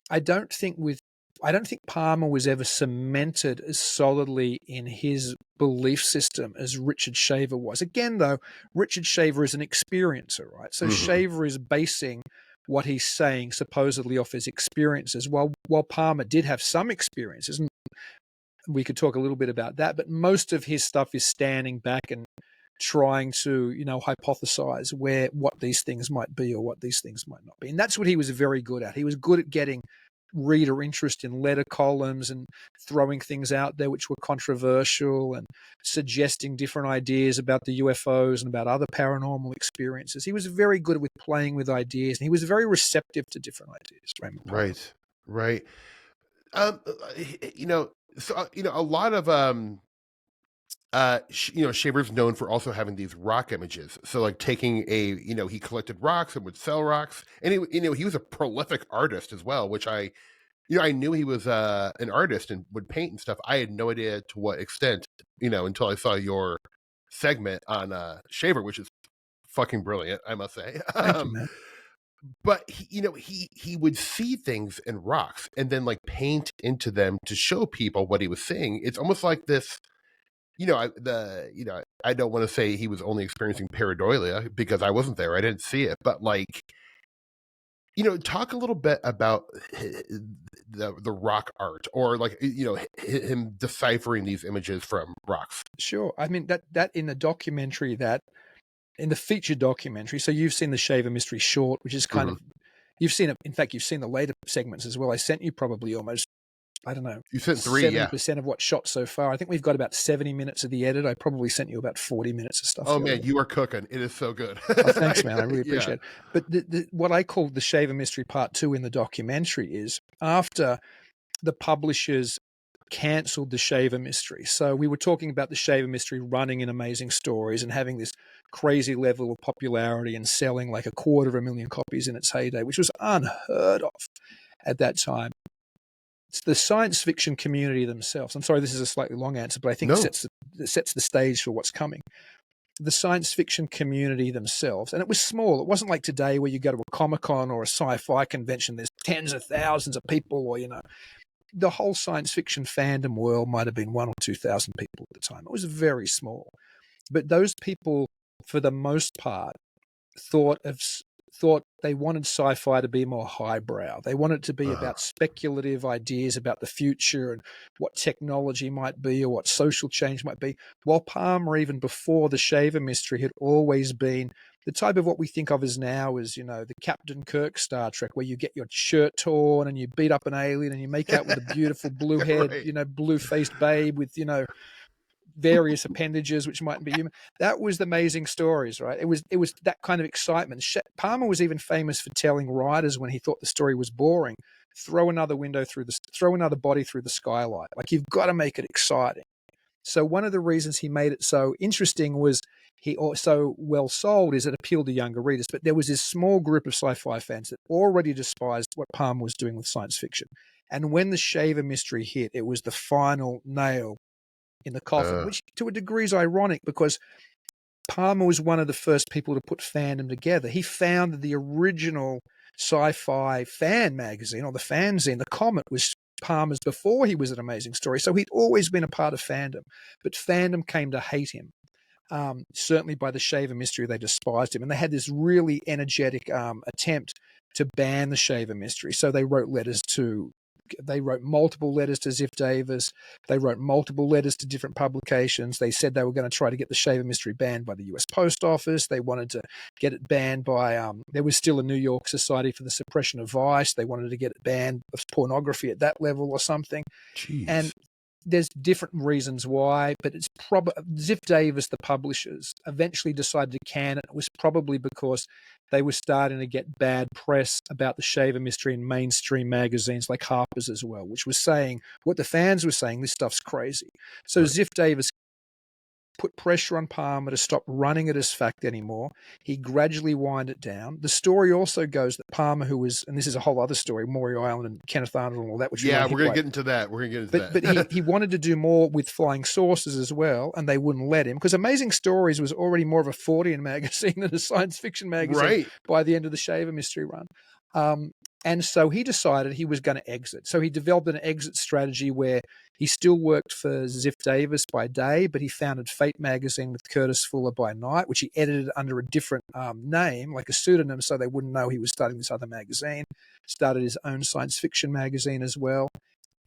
I don't think Palmer was ever cemented as solidly in his belief system as Richard Shaver was. Again, though, Richard Shaver is an experiencer, right? So Shaver is basing what he's saying supposedly off his experiences, while Palmer did have some experiences, and we could talk a little bit about that, but most of his stuff is standing back and trying to, hypothesize what these things might be or what these things might not be. And that's what he was very good at. He was good at getting reader interest in letter columns and throwing things out there which were controversial and suggesting different ideas about the UFOs and about other paranormal experiences. He was very good with playing with ideas, and he was very receptive to different ideas, Raymond Palmer. Right. Right. Um, uh, a lot of Shaver's known for also having these rock images. So like taking he collected rocks and would sell rocks, and he was a prolific artist as well, which I knew he was an artist and would paint and stuff. I had no idea to what extent, until I saw your segment on Shaver, which is fucking brilliant, I must say. Thank you, man. But he would see things in rocks and then like paint into them to show people what he was seeing. It's almost like this, I don't want to say he was only experiencing pareidolia because I wasn't there. I didn't see it, but like, talk a little bit about the rock art, or like, him deciphering these images from rocks. Sure. I mean, that in the documentary, in the feature documentary, so you've seen the Shaver Mystery short, which is kind of, you've seen it. In fact, you've seen the later segments as well. I sent you probably almost, I don't know, You sent 3, 70% of what's shot so far. I think we've got about 70 minutes of the edit. I probably sent you about 40 minutes of stuff. Oh man, you are cooking. It is so good. Oh, thanks, man. I really appreciate it. But what I call the Shaver Mystery Part 2 in the documentary is after the publishers cancelled the Shaver Mystery. So we were talking about the Shaver Mystery running in Amazing Stories and having this crazy level of popularity and selling like 250,000 copies in its heyday, which was unheard of at that time. It's the science fiction community themselves. I'm sorry, this is a slightly long answer, but I think it sets the stage for what's coming. The science fiction community themselves, and it was small. It wasn't like today where you go to a Comic-Con or a sci-fi convention, there's tens of thousands of people, or, the whole science fiction fandom world might have been 1,000 or 2,000 people at the time. It was very small. But those people, for the most part, thought they wanted sci-fi to be more highbrow. They wanted it to be about speculative ideas about the future and what technology might be or what social change might be. While Palmer, even before the Shaver Mystery, had always been the type of what we think of as now as, the Captain Kirk Star Trek, where you get your shirt torn and you beat up an alien and you make out with a beautiful blue-haired, Right. blue-faced babe with, various appendages which mightn't be human. That was the Amazing Stories, right? It was that kind of excitement. Palmer was even famous for telling writers when he thought the story was boring, throw another body through the skylight. Like, you've got to make it exciting. So one of the reasons he made it so interesting was he also well sold is it appealed to younger readers. But there was this small group of sci-fi fans that already despised what Palmer was doing with science fiction. And when the Shaver mystery hit, it was the final nail in the coffin, which to a degree is ironic because Palmer was one of the first people to put fandom together. He founded the original sci-fi fan magazine, or the fanzine. The Comet was Palmer's before he was an Amazing Story. So he'd always been a part of fandom, but fandom came to hate him. Certainly by the Shaver mystery, they despised him. And they had this really energetic attempt to ban the Shaver mystery. So they wrote multiple letters to Ziff Davis. They wrote multiple letters to different publications. They said they were going to try to get the Shaver mystery banned by the US Post Office. They wanted to get it banned by, there was still a New York Society for the Suppression of Vice. They wanted to get it banned of pornography at that level or something. Jeez. And there's different reasons why, but it's probably Ziff Davis, the publishers, eventually decided to can it. It was probably because they were starting to get bad press about the Shaver mystery in mainstream magazines like Harper's as well, which was saying what the fans were saying, this stuff's crazy. So right. Ziff Davis put pressure on Palmer to stop running it as fact anymore. He gradually wound it down. The story also goes that Palmer, who was, and this is a whole other story, Maury Island and Kenneth Arnold and all that, which we're going to get into that. But he wanted to do more with flying saucers as well, and they wouldn't let him because Amazing Stories was already more of a Fortean magazine than a science fiction magazine by the end of the Shaver mystery run. And so he decided he was going to exit. So he developed an exit strategy where he still worked for Ziff Davis by day, but he founded Fate magazine with Curtis Fuller by night, which he edited under a different name, like a pseudonym, so they wouldn't know he was starting this other magazine. Started his own science fiction magazine as well.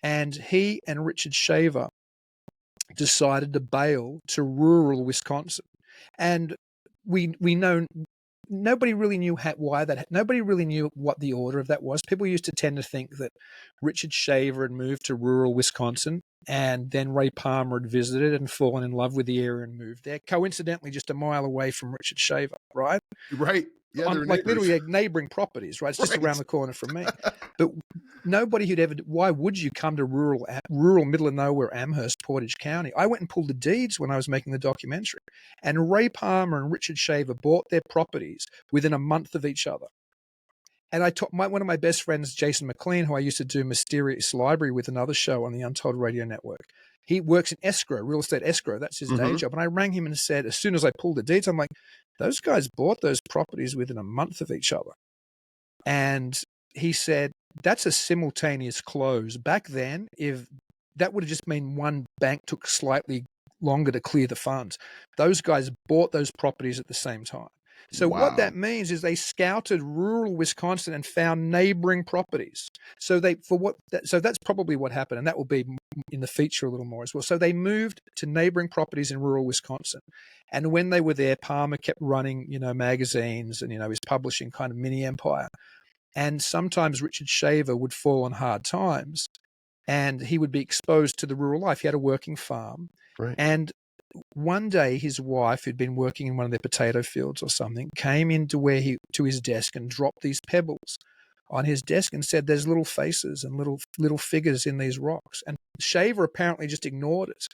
And he and Richard Shaver decided to bail to rural Wisconsin. And we know nobody really knew why that. Nobody really knew what the order of that was. People used to tend to think that Richard Shaver had moved to rural Wisconsin, and then Ray Palmer had visited and fallen in love with the area and moved there. Coincidentally, just a mile away from Richard Shaver, right? Right. Yeah, like literally like neighboring properties, right? It's just around the corner from me. But nobody who'd ever. Why would you come to rural middle of nowhere Amherst, Portage County? I went and pulled the deeds when I was making the documentary, and Ray Palmer and Richard Shaver bought their properties within a month of each other. And I taught one of my best friends, Jason McLean, who I used to do Mysterious Library with, another show on the Untold Radio Network. He works in escrow, real estate escrow. That's his day job. And I rang him and said, as soon as I pulled the deeds, I'm like, those guys bought those properties within a month of each other. And he said, that's a simultaneous close. Back then, if that would have just meant one bank took slightly longer to clear the funds. Those guys bought those properties at the same time. So what that means is they scouted rural Wisconsin and found neighboring properties. So that's probably what happened, and that will be in the feature a little more as well. So they moved to neighboring properties in rural Wisconsin, and when they were there, Palmer kept running, magazines and his publishing kind of mini empire. And sometimes Richard Shaver would fall on hard times, and he would be exposed to the rural life. He had a working farm, and one day his wife, who'd been working in one of their potato fields or something, came into to his desk and dropped these pebbles on his desk and said, there's little faces and little figures in these rocks. And Shaver apparently just ignored it.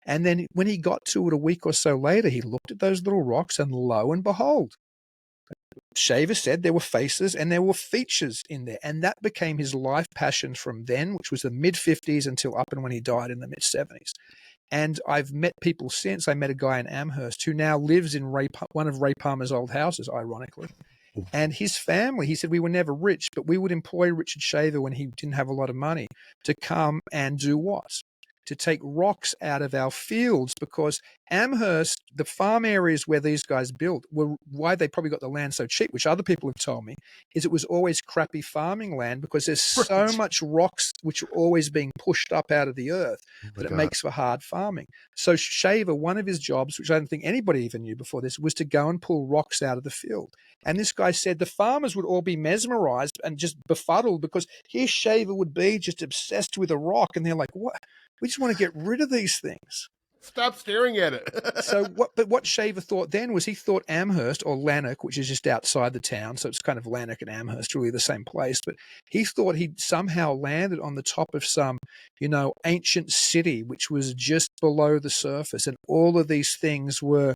And then when he got to it a week or so later, he looked at those little rocks, and lo and behold, Shaver said there were faces and there were features in there. And that became his life passion from then, which was the mid-50s until up and when he died in the mid-70s. And I've met people since. I met a guy in Amherst who now lives in one of Ray Palmer's old houses, ironically. And his family, he said, we were never rich, but we would employ Richard Shaver when he didn't have a lot of money to come and do what? To take rocks out of our fields, because Amherst, the farm areas where these guys built, were why they probably got the land so cheap, which other people have told me, is it was always crappy farming land because there's so much rocks which are always being pushed up out of the earth that it makes for hard farming. So Shaver, one of his jobs, which I don't think anybody even knew before this, was to go and pull rocks out of the field. And this guy said the farmers would all be mesmerized and just befuddled because here Shaver would be just obsessed with a rock, and they're like, what? We just want to get rid of these things. Stop staring at it. So what Shaver thought then was he thought Amherst or Lanark, which is just outside the town, so it's kind of Lanark and Amherst, really the same place, but he thought he'd somehow landed on the top of some, ancient city which was just below the surface, and all of these things was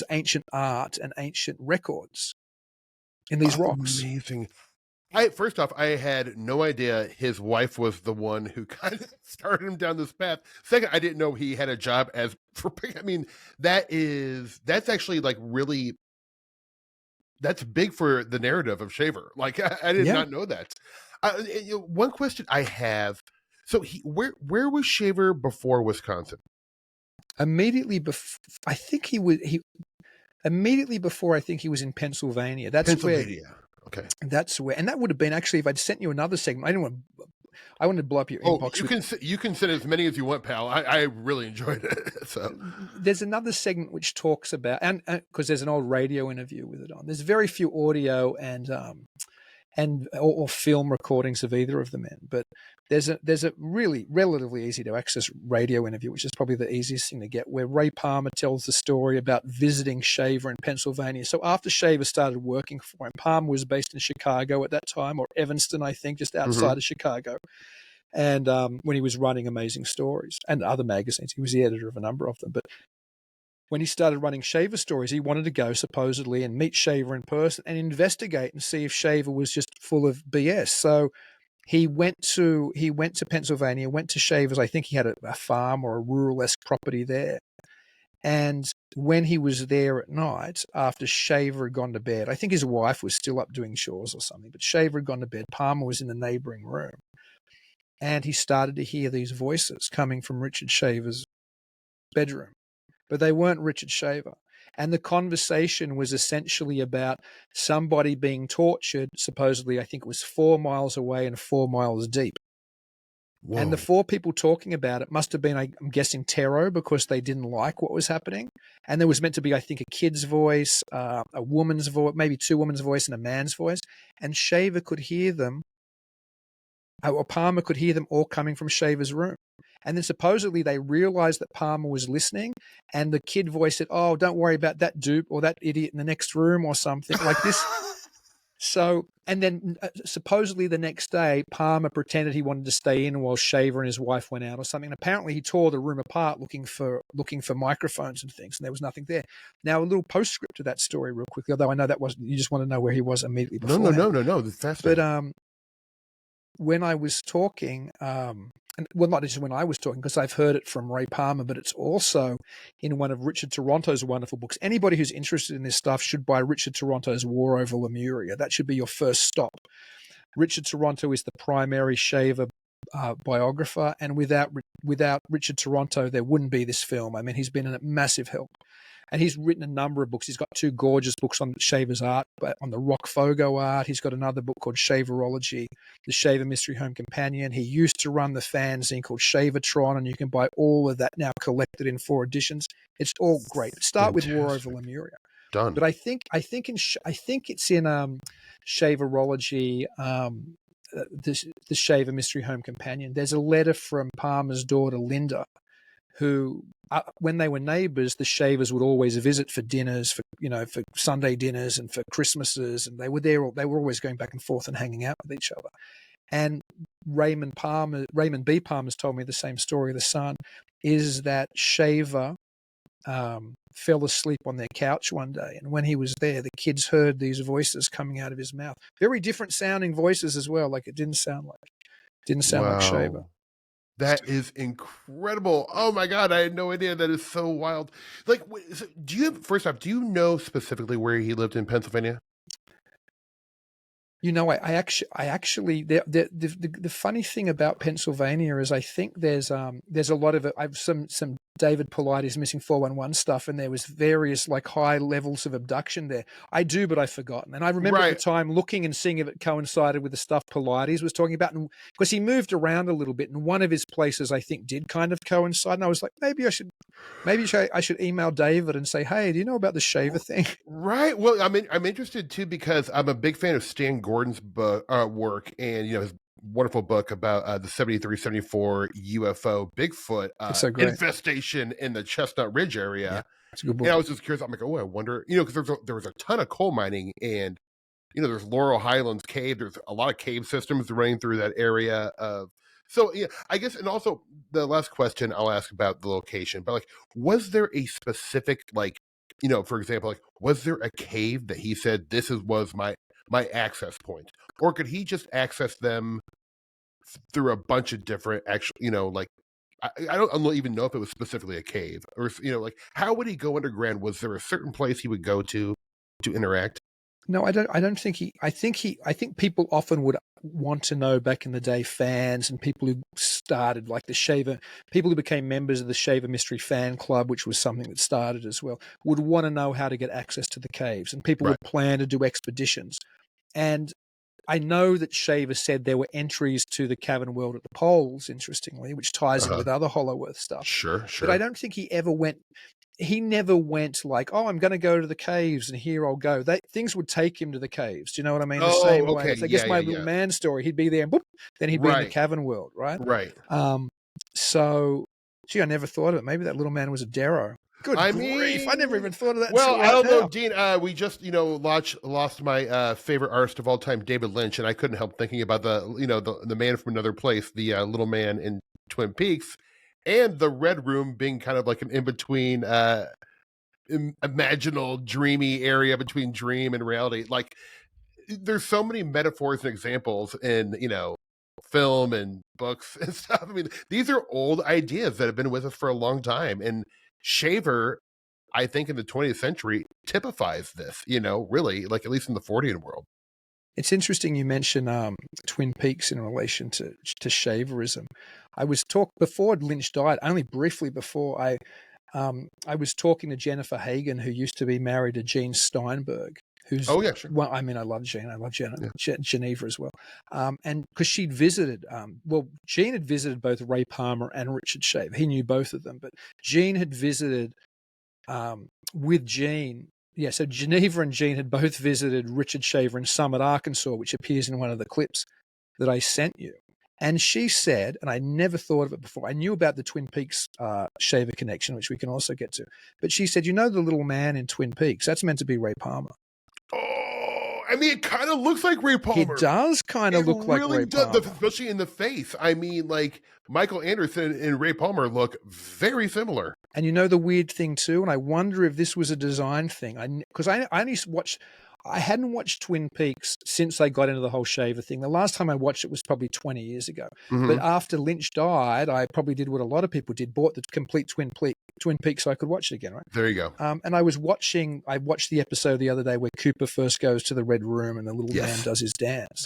ancient art and ancient records in these rocks. Amazing. First off, I had no idea his wife was the one who kind of started him down this path. Second, I didn't know he had a job as I mean, that's actually like really, that's big for the narrative of Shaver. Like I did not know that. One question I have: so where was Shaver before Wisconsin? Immediately before, I think he was in Pennsylvania. That's Pennsylvania. where. Okay. That's where, and that would have been actually if I'd sent you another segment. I wanted to blow up your inbox. You can send as many as you want, pal. I really enjoyed it. So there's another segment which talks about, and because there's an old radio interview with it on. There's very few audio or film recordings of either of the men, but there's a really relatively easy to access radio interview, which is probably the easiest thing to get, where Ray Palmer tells the story about visiting Shaver in Pennsylvania. So after Shaver started working for him, Palmer was based in Chicago at that time, or Evanston, I think, just outside of Chicago. And when he was running Amazing Stories and other magazines, he was the editor of a number of them. But when he started running Shaver Stories, he wanted to go supposedly and meet Shaver in person and investigate and see if Shaver was just full of BS. So he went to Pennsylvania, went to Shaver's. I think he had a farm or a rural-esque property there. And when he was there at night, after Shaver had gone to bed, I think his wife was still up doing chores or something, but Shaver had gone to bed. Palmer was in the neighboring room. And he started to hear these voices coming from Richard Shaver's bedroom. But they weren't Richard Shaver. And the conversation was essentially about somebody being tortured, supposedly, I think it was 4 miles away and 4 miles deep. Whoa. And the 4 people talking about it must have been, I'm guessing, Tero, because they didn't like what was happening. And there was meant to be, I think, a kid's voice, a woman's voice, maybe 2 women's voice and a man's voice. And Shaver could hear them, or Palmer could hear them all coming from Shaver's room. And then supposedly they realized that Palmer was listening, and the kid voice said, "Oh, don't worry about that dupe or that idiot in the next room," or something like this. So, and then supposedly the next day, Palmer pretended he wanted to stay in while Shaver and his wife went out or something. And apparently he tore the room apart looking for microphones and things, and there was nothing there. Now, a little postscript to that story real quickly, although I know that wasn't, you just want to know where he was immediately before. No. That's fascinating. But when I was talking, well, not just when I was talking, because I've heard it from Ray Palmer, but it's also in one of Richard Toronto's wonderful books. Anybody who's interested in this stuff should buy Richard Toronto's War Over Lemuria. That should be your first stop. Richard Toronto is the primary Shaver biographer, and without Richard Toronto, there wouldn't be this film. I mean, he's been a massive help. And he's written a number of books. He's got 2 gorgeous books on Shaver's art, but on the Rock Fogo art. He's got another book called Shaverology, The Shaver Mystery Home Companion. He used to run the fanzine called Shavertron, and you can buy all of that now collected in 4 editions. It's all great. Start with War Over Lemuria. Done. But I think it's in Shaverology, the Shaver Mystery Home Companion. There's a letter from Palmer's daughter Linda, who, when they were neighbors, the Shavers would always visit for dinners, for Sunday dinners and for Christmases, and they were there. They were always going back and forth and hanging out with each other. And Raymond B. Palmer's told me the same story. The son is that Shaver fell asleep on their couch one day, and when he was there, the kids heard these voices coming out of his mouth. Very different sounding voices as well. Like it didn't sound like Shaver. That is incredible. Oh my God, I had no idea. That is so wild. Like, do you know specifically where he lived in Pennsylvania? I actually the funny thing about Pennsylvania is I think there's a lot of it. I've some David Paulides Missing 411 stuff, and there was various like high levels of abduction there. I do, but I've forgotten. And I remember at the time looking and seeing if it coincided with the stuff Paulides was talking about, and because he moved around a little bit, and one of his places I think did kind of coincide. And I was like, maybe I should email David and say, hey, do you know about the Shaver thing? Right. Well, I'm interested too because I'm a big fan of Stan Gordon's work, and wonderful book about the 73-74 UFO Bigfoot It's so great. infestation in the Chestnut Ridge area. Yeah, it's a good book. And I was just curious. I'm like, oh, I wonder, because there was a ton of coal mining, and there's Laurel Highlands Cave. There's a lot of cave systems running through that area of. So yeah, I guess, and also the last question I'll ask about the location, but like, was there a specific, like, for example, like, was there a cave that he said was my access point, or could he just access them through a bunch of different like, I don't even know if it was specifically a cave, or like, how would he go underground? Was there a certain place he would go to interact? No, I don't think he. I think people often would want to know, back in the day, fans and people who started, like the Shaver, people who became members of the Shaver Mystery Fan Club, which was something that started as well, would want to know how to get access to the caves, and people would plan to do expeditions. And I know that Shaver said there were entries to the cavern world at the poles, interestingly, which ties in with other Hollow Earth stuff. Sure. But I don't think he ever went. He never went like, oh, I'm going to go to the caves and here I'll go. Things would take him to the caves. Do you know what I mean? The same way. I guess my little man story, he'd be there and boop, then he'd be in the cavern world, right? Right. So, gee, I never thought of it. Maybe that little man was a Darrow. Good grief. I never even thought of that. Well, I don't know, Dean. We just, lost my favorite artist of all time, David Lynch, and I couldn't help thinking about the man from another place, the little man in Twin Peaks. And the Red Room being kind of like an in-between, imaginal, dreamy area between dream and reality. Like, there's so many metaphors and examples in, film and books and stuff. I mean, these are old ideas that have been with us for a long time. And Shaver, I think, in the 20th century, typifies this, really, like, at least in the Fortean world. It's interesting you mention Twin Peaks in relation to Shaverism. I was before Lynch died, only briefly before, I was talking to Jennifer Hagen, who used to be married to Gene Steinberg, who's sure. Well, I mean, I love Gene. I love Geneva as well. And because she'd visited, Gene had visited both Ray Palmer and Richard Shaver. He knew both of them, but Gene had visited with Gene. Yeah, so Geneva and Gene had both visited Richard Shaver in Summit, Arkansas, which appears in one of the clips that I sent you. And she said, and I never thought of it before, I knew about the Twin Peaks Shaver connection, which we can also get to. But she said, the little man in Twin Peaks, that's meant to be Ray Palmer. Oh, I mean, it kind of looks like Ray Palmer. It does kind of look like Ray Palmer. Especially in the face. I mean, like, Michael Anderson and Ray Palmer look very similar. And the weird thing too, and I wonder if this was a design thing, because I hadn't watched Twin Peaks since I got into the whole Shaver thing. The last time I watched it was probably 20 years ago. Mm-hmm. But after Lynch died, I probably did what a lot of people did, bought the complete Twin Peaks so I could watch it again, right? There you go. And I watched the episode the other day where Cooper first goes to the Red Room and the little man does his dance.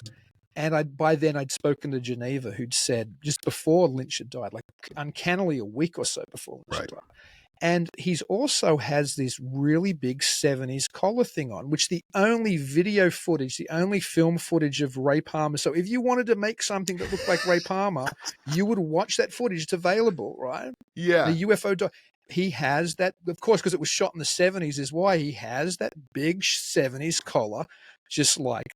And by then I'd spoken to Geneva, who'd said just before Lynch had died, like uncannily a week or so before Lynch had died. And he's also has this really big 70s collar thing on, which the only video footage, the only film footage of Ray Palmer. So if you wanted to make something that looked like Ray Palmer, you would watch that footage. It's available, right? Yeah. The UFO he has that, of course, because it was shot in the 70s is why he has that big 70s collar, just like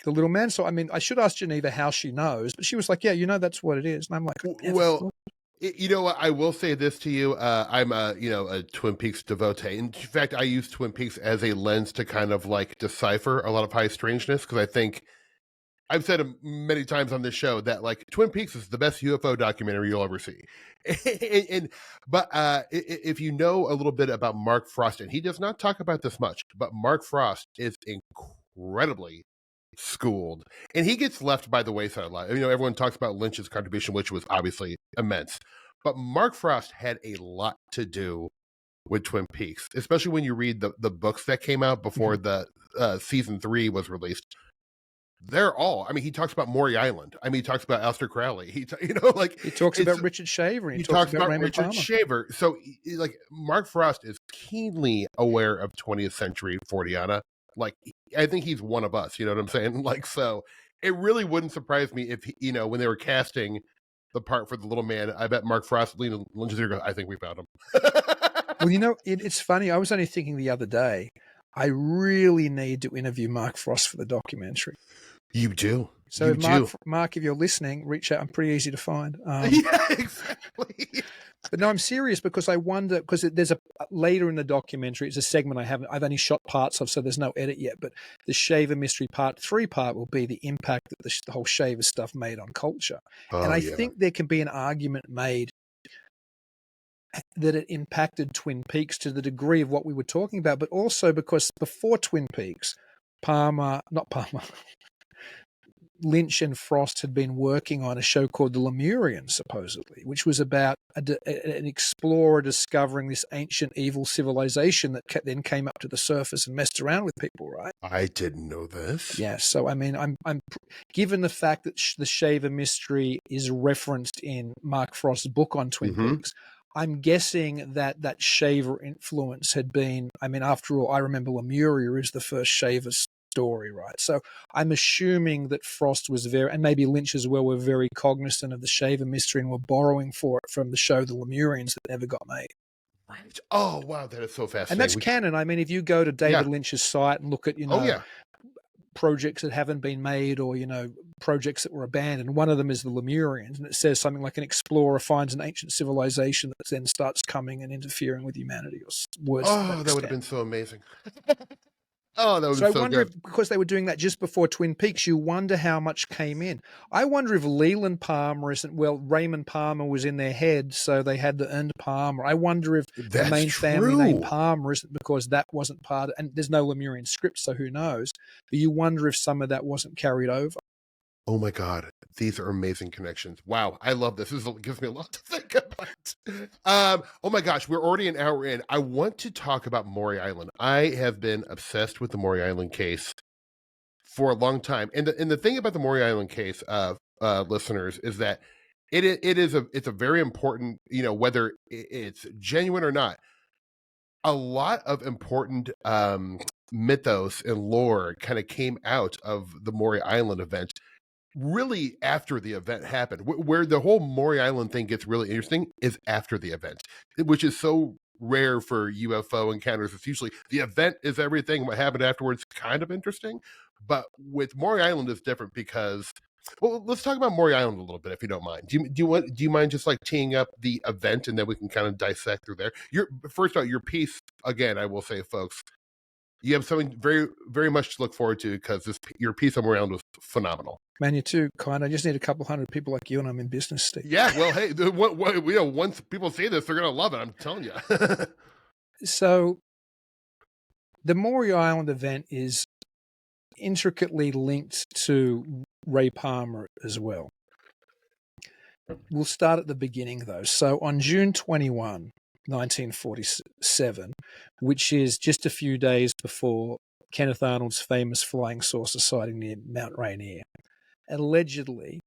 the little man. So, I mean, I should ask Geneva how she knows, but she was like, yeah, that's what it is. And I'm like, well, what? I will say this to you. I'm a Twin Peaks devotee. In fact, I use Twin Peaks as a lens to kind of like decipher a lot of high strangeness, because I think I've said many times on this show that like Twin Peaks is the best UFO documentary you'll ever see. But if you know a little bit about Mark Frost, and he does not talk about this much, but Mark Frost is incredibly schooled, and he gets left by the wayside a lot. Everyone talks about Lynch's contribution, which was obviously immense, but Mark Frost had a lot to do with Twin Peaks, especially when you read the books that came out before the season 3 was released. They're all, he talks about Maury Island. He talks about Aleister Crowley. He talks about Richard Shaver. He talks about Raymond Richard Palmer. Shaver. So like Mark Frost is keenly aware of 20th century Forteanna. Like, I think he's one of us, you know what I'm saying? Like, so it really wouldn't surprise me if, when they were casting the part for the little man, I bet Mark Frost leaned lunges here, I think we found him. Well, it's funny. I was only thinking the other day, I really need to interview Mark Frost for the documentary. You do. So You do. Mark, if you're listening, reach out. I'm pretty easy to find. Yeah, exactly. But no, I'm serious because I wonder, because there's a later in the documentary, it's a segment I've only shot parts of, so there's no edit yet. But the Shaver Mystery Part 3 part will be the impact that the whole Shaver stuff made on culture. And Oh, I yeah. think there can be an argument made that it impacted Twin Peaks to the degree of what we were talking about, but also because before Twin Peaks, Lynch and Frost had been working on a show called The Lemurians, supposedly, which was about an explorer discovering this ancient evil civilization that then came up to the surface and messed around with people, right? I didn't know this. Yeah, so I mean, I'm given the fact that the Shaver mystery is referenced in Mark Frost's book on Twin Peaks, I'm guessing that Shaver influence had been, I mean, after all, I remember Lemuria is the first Shaver story, right? So I'm assuming that Frost was and maybe Lynch as well, were very cognizant of the Shaver mystery and were borrowing for it from the show The Lemurians that never got made. Right. Oh, wow, that is so fascinating. And that's canon. I mean, if you go to David Lynch's site and look at, projects that haven't been made or, projects that were abandoned, one of them is the Lemurians, and it says something like an explorer finds an ancient civilization that then starts coming and interfering with humanity, or words. Oh, that would have been so amazing. Oh, that would be so I wonder good. if, because they were doing that just before Twin Peaks, you wonder how much came in. I wonder if Leland Palmer isn't, Raymond Palmer was in their head, so they had the earned Palmer. I wonder if the main family name Palmer isn't because that wasn't part of, and there's no Lemurian script, so who knows? But you wonder if some of that wasn't carried over. Oh my God, these are amazing connections. Wow, I love this. This gives me a lot to think about. Oh my gosh, we're already an hour in. I want to talk about Maury Island. I have been obsessed with the Maury Island case for a long time. And the thing about the Maury Island case, listeners, is that it's a very important, whether it's genuine or not, a lot of important mythos and lore kind of came out of the Maury Island event really after the event happened. Where the whole Maury Island thing gets really interesting is after the event, which is so rare for UFO encounters. It's usually the event is everything. What happened afterwards kind of interesting. But with Maury Island is different because, well, let's talk about Maury Island a little bit, if you don't mind. Do you mind just like teeing up the event and then we can kind of dissect through there? First out, your piece, again, I will say, folks, you have something very, very much to look forward to because your piece on Maury Island was phenomenal. Man, you're too kind. I just need a couple hundred people like you, and I'm in business, Steve. Yeah, well, hey, once people see this, they're going to love it. I'm telling you. So, the Maury Island event is intricately linked to Ray Palmer as well. We'll start at the beginning, though. So, on June 21, 1947, which is just a few days before Kenneth Arnold's famous flying saucer sighting near Mount Rainier, allegedly,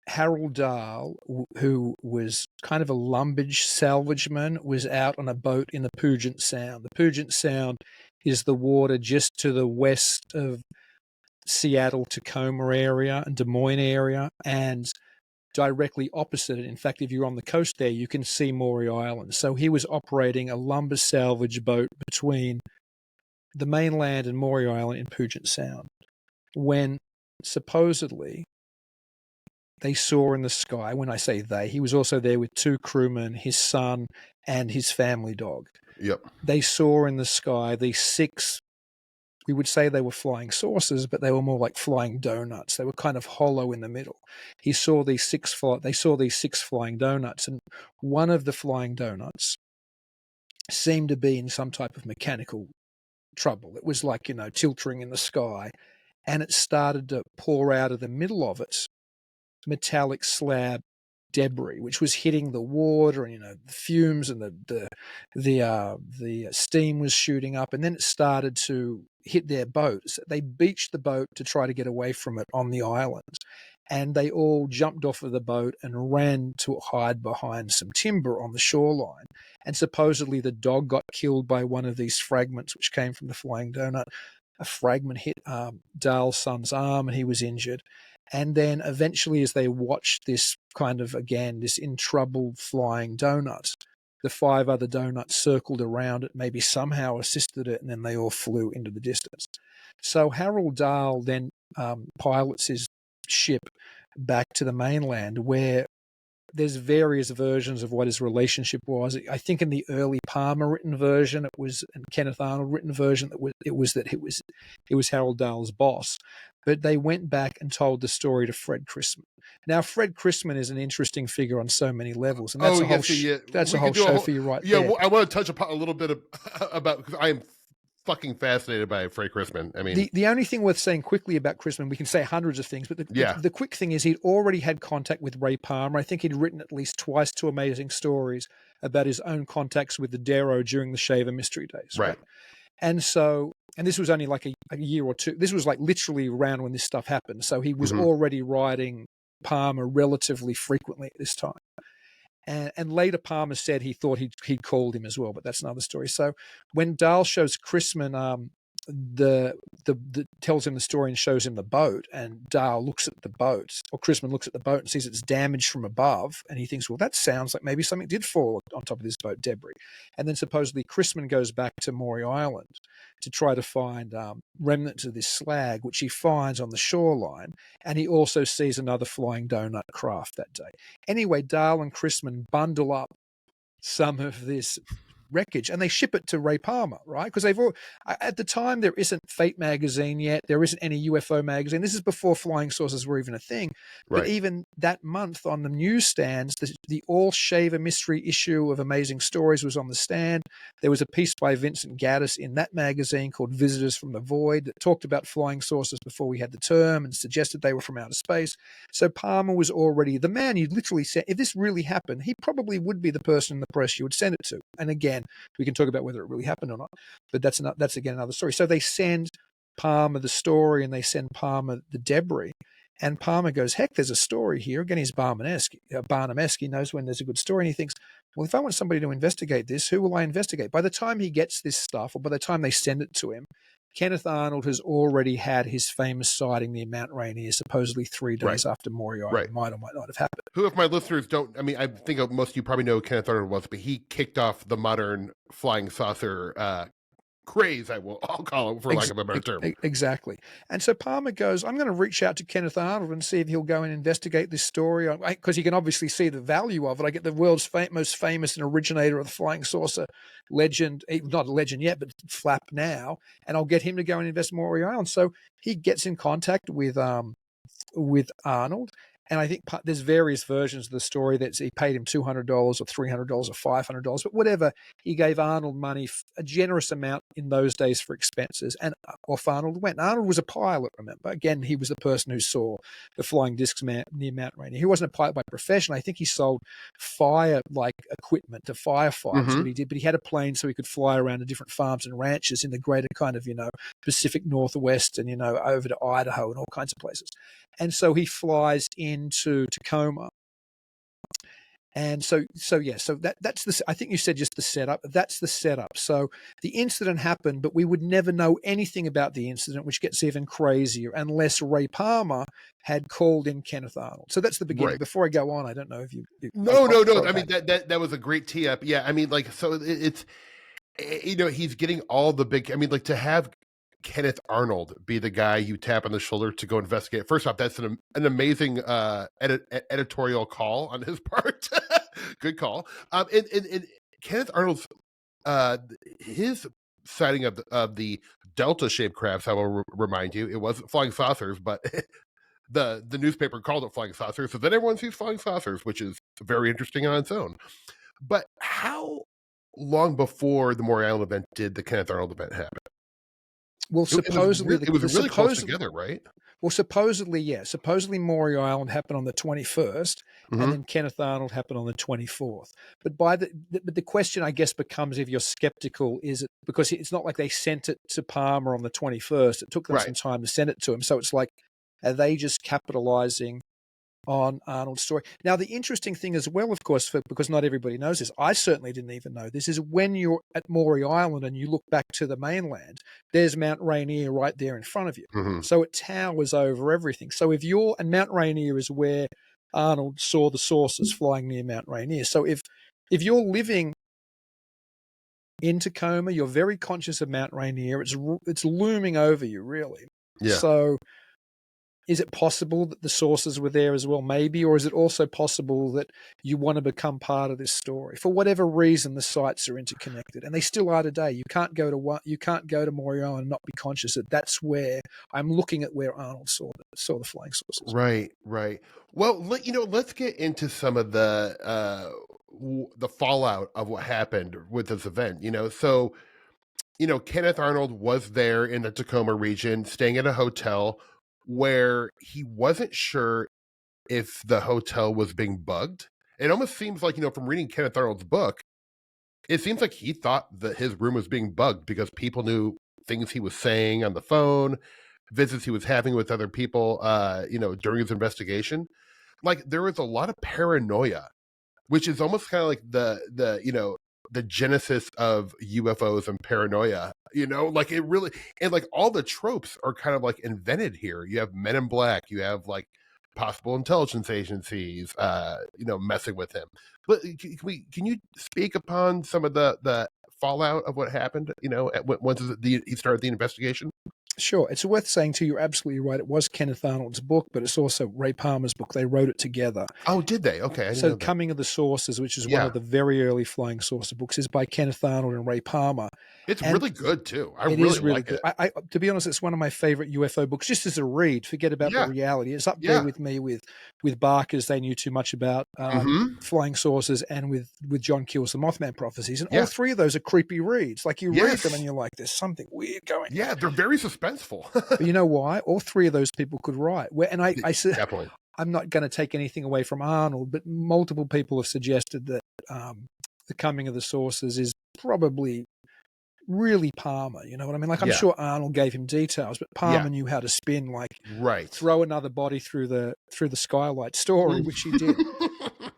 Harold Dahl, who was kind of a lumbage salvageman, was out on a boat in the Puget Sound. The Puget Sound is the water just to the west of Seattle, Tacoma area and Des Moines area, and directly opposite it. In fact, if you're on the coast there, you can see Maury Island. So he was operating a lumber salvage boat between the mainland and Maury Island in Puget Sound when supposedly they saw in the sky, when I say they, he was also there with two crewmen, his son, and his family dog. Yep. They saw in the sky these six, we would say they were flying saucers, but they were more like flying donuts. They were kind of hollow in the middle. They saw these six flying donuts, and one of the flying donuts seemed to be in some type of mechanical trouble. It was like, tilting in the sky, and it started to pour out of the middle of it metallic slab debris, which was hitting the water, and the fumes and the steam was shooting up, and then it started to hit their boat. So they beached the boat to try to get away from it on the island, and they all jumped off of the boat and ran to hide behind some timber on the shoreline. And supposedly the dog got killed by one of these fragments which came from the flying donut. A fragment hit Dahl's son's arm, and he was injured. And then eventually, as they watched this kind of, again, this in trouble flying donut, the five other donuts circled around it, maybe somehow assisted it, and then they all flew into the distance. So Harold Dahl then pilots his ship back to the mainland, where there's various versions of what his relationship was. I think in the early Palmer written version, it was, and Kenneth Arnold written version, it was Harold Dahl's boss. But they went back and told the story to Fred Chrisman. Now, Fred Chrisman is an interesting figure on so many levels, and that's that's a whole show for you right there. I want to touch upon a little bit about, because I am fucking fascinated by Fred Chrisman. I mean, the only thing worth saying quickly about Chrisman, we can say hundreds of things, but the quick thing is he'd already had contact with Ray Palmer. I think he'd written at least twice two amazing stories about his own contacts with the Darrow during the Shaver Mystery days. Right. And so, and this was only like a year or two. This was like literally around when this stuff happened. So he was already writing Palmer relatively frequently at this time. And later Palmer said he thought he'd called him as well, but that's another story. So when Dahl shows Chrisman tells him the story and shows him the boat, and Dahl looks at the boat, or Chrisman looks at the boat and sees it's damaged from above, and he thinks, well, that sounds like maybe something did fall on top of this boat, debris. And then supposedly Chrisman goes back to Maury Island to try to find remnants of this slag, which he finds on the shoreline, and he also sees another flying donut craft that day. Anyway, Dahl and Chrisman bundle up some of this wreckage and they ship it to Ray Palmer, right? Because at the time there isn't Fate magazine yet, there isn't any UFO magazine. This is before flying saucers were even a thing. But even that month on the newsstands, the all Shaver Mystery issue of Amazing Stories was on the stand. There was a piece by Vincent Gaddis in that magazine called Visitors from the Void that talked about flying saucers before we had the term and suggested they were from outer space. So Palmer was already the man you literally said, if this really happened, he probably would be the person in the press you would send it to. And again, we can talk about whether it really happened or not, but that's again another story. So they send Palmer the story and they send Palmer the debris, and Palmer goes, heck, there's a story here. Again, he's Barnum-esque. He knows when there's a good story, and he thinks, well, if I want somebody to investigate this, who will I investigate? By the time he gets this stuff, or by the time they send it to him, Kenneth Arnold has already had his famous sighting near Mount Rainier, supposedly 3 days after Maury Island might or might not have happened. Who, if my listeners don't, I mean, I think most of you probably know who Kenneth Arnold was, but he kicked off the modern flying saucer craze, I'll call it, for lack of a better term. Exactly. And so Palmer goes, I'm going to reach out to Kenneth Arnold and see if he'll go and investigate this story, because he can obviously see the value of it. I get the world's most famous and originator of the flying saucer legend, not a legend yet, but flap now, and I'll get him to go and invest Maury Island. So he gets in contact with Arnold. And I think there's various versions of the story that he paid him $200 or $300 or $500, but whatever. He gave Arnold money, a generous amount in those days for expenses, and off Arnold went. Arnold was a pilot, remember? Again, he was the person who saw the flying discs near Mount Rainier. He wasn't a pilot by profession. I think he sold fire-like equipment to firefighters, what he did, but he had a plane so he could fly around to different farms and ranches in the greater kind of, Pacific Northwest and, over to Idaho and all kinds of places. And so he flies into Tacoma. And so that's the, I think you said just the setup. That's the setup. So the incident happened, but we would never know anything about the incident, which gets even crazier unless Ray Palmer had called in Kenneth Arnold. So that's the beginning. Before I go on, I don't know if you. No. I mean, that was a great tee up. Yeah. I mean, like, so it's, he's getting all the big, I mean, like, to have Kenneth Arnold be the guy you tap on the shoulder to go investigate. First off, that's an amazing editorial call on his part. Good call. And Kenneth Arnold's his sighting of the Delta-shaped crafts, I will remind you, it wasn't flying saucers, but the newspaper called it flying saucers. So then everyone sees flying saucers, which is very interesting on its own. But how long before the Maury Island event did the Kenneth Arnold event happen? Well, supposedly it was really close together, right? Well, supposedly, yeah. Supposedly Maury Island happened on the 21st, and then Kenneth Arnold happened on the 24th. But the question, I guess, becomes, if you're skeptical, is it because it's not like they sent it to Palmer on the 21st. It took them some time to send it to him. So it's like, are they just capitalizing on Arnold's story? Now, the interesting thing as well, of course, because not everybody knows this, I certainly didn't even know this, is when you're at Maury Island and you look back to the mainland, there's Mount Rainier right there in front of you. So it towers over everything. So and Mount Rainier is where Arnold saw the saucers flying near Mount Rainier. So if you're living in Tacoma. You're very conscious of Mount Rainier. It's looming over you, really. Yeah. So is it possible that the sources were there as well? Maybe. Or is it also possible that you want to become part of this story? For whatever reason, the sites are interconnected, and they still are today. You can't go to Maury Island and not be conscious that that's where I'm looking at where Arnold saw the flying saucers. Right, right. Well, let's get into some of the fallout of what happened with this event. So Kenneth Arnold was there in the Tacoma region, staying at a hotel where he wasn't sure if the hotel was being bugged. It almost seems like, from reading Kenneth Arnold's book, it seems like he thought that his room was being bugged because people knew things he was saying on the phone, visits he was having with other people, during his investigation. Like, there was a lot of paranoia, which is almost kind of like the genesis of UFOs and paranoia, like it really, and like all the tropes are kind of like invented here. You have Men in Black, you have like possible intelligence agencies, messing with him. But can you speak upon some of the fallout of what happened, once he started the investigation? Sure. It's worth saying too, you're absolutely right. It was Kenneth Arnold's book, but it's also Ray Palmer's book. They wrote it together. Oh, did they? Okay. I didn't know that. Coming of the Saucers, which is one of the very early flying saucer books, is by Kenneth Arnold and Ray Palmer. It's really good too. I It really is really like good. it. To be honest, it's one of my favorite UFO books, just as a read. Forget about the reality. It's up there with me with Barker's They Knew Too Much About Flying Saucers, and with John Keel's The Mothman Prophecies. And all three of those are creepy reads. Like you read them and you're like, there's something weird going on. Yeah, they're very suspenseful. But you know why? All three of those people could write. I said, definitely. I'm not going to take anything away from Arnold, but multiple people have suggested that The Coming of the Saucers is probably really Palmer. You know what I mean? Like, I'm sure Arnold gave him details, but Palmer knew how to spin, like, throw another body through the skylight story, which he did.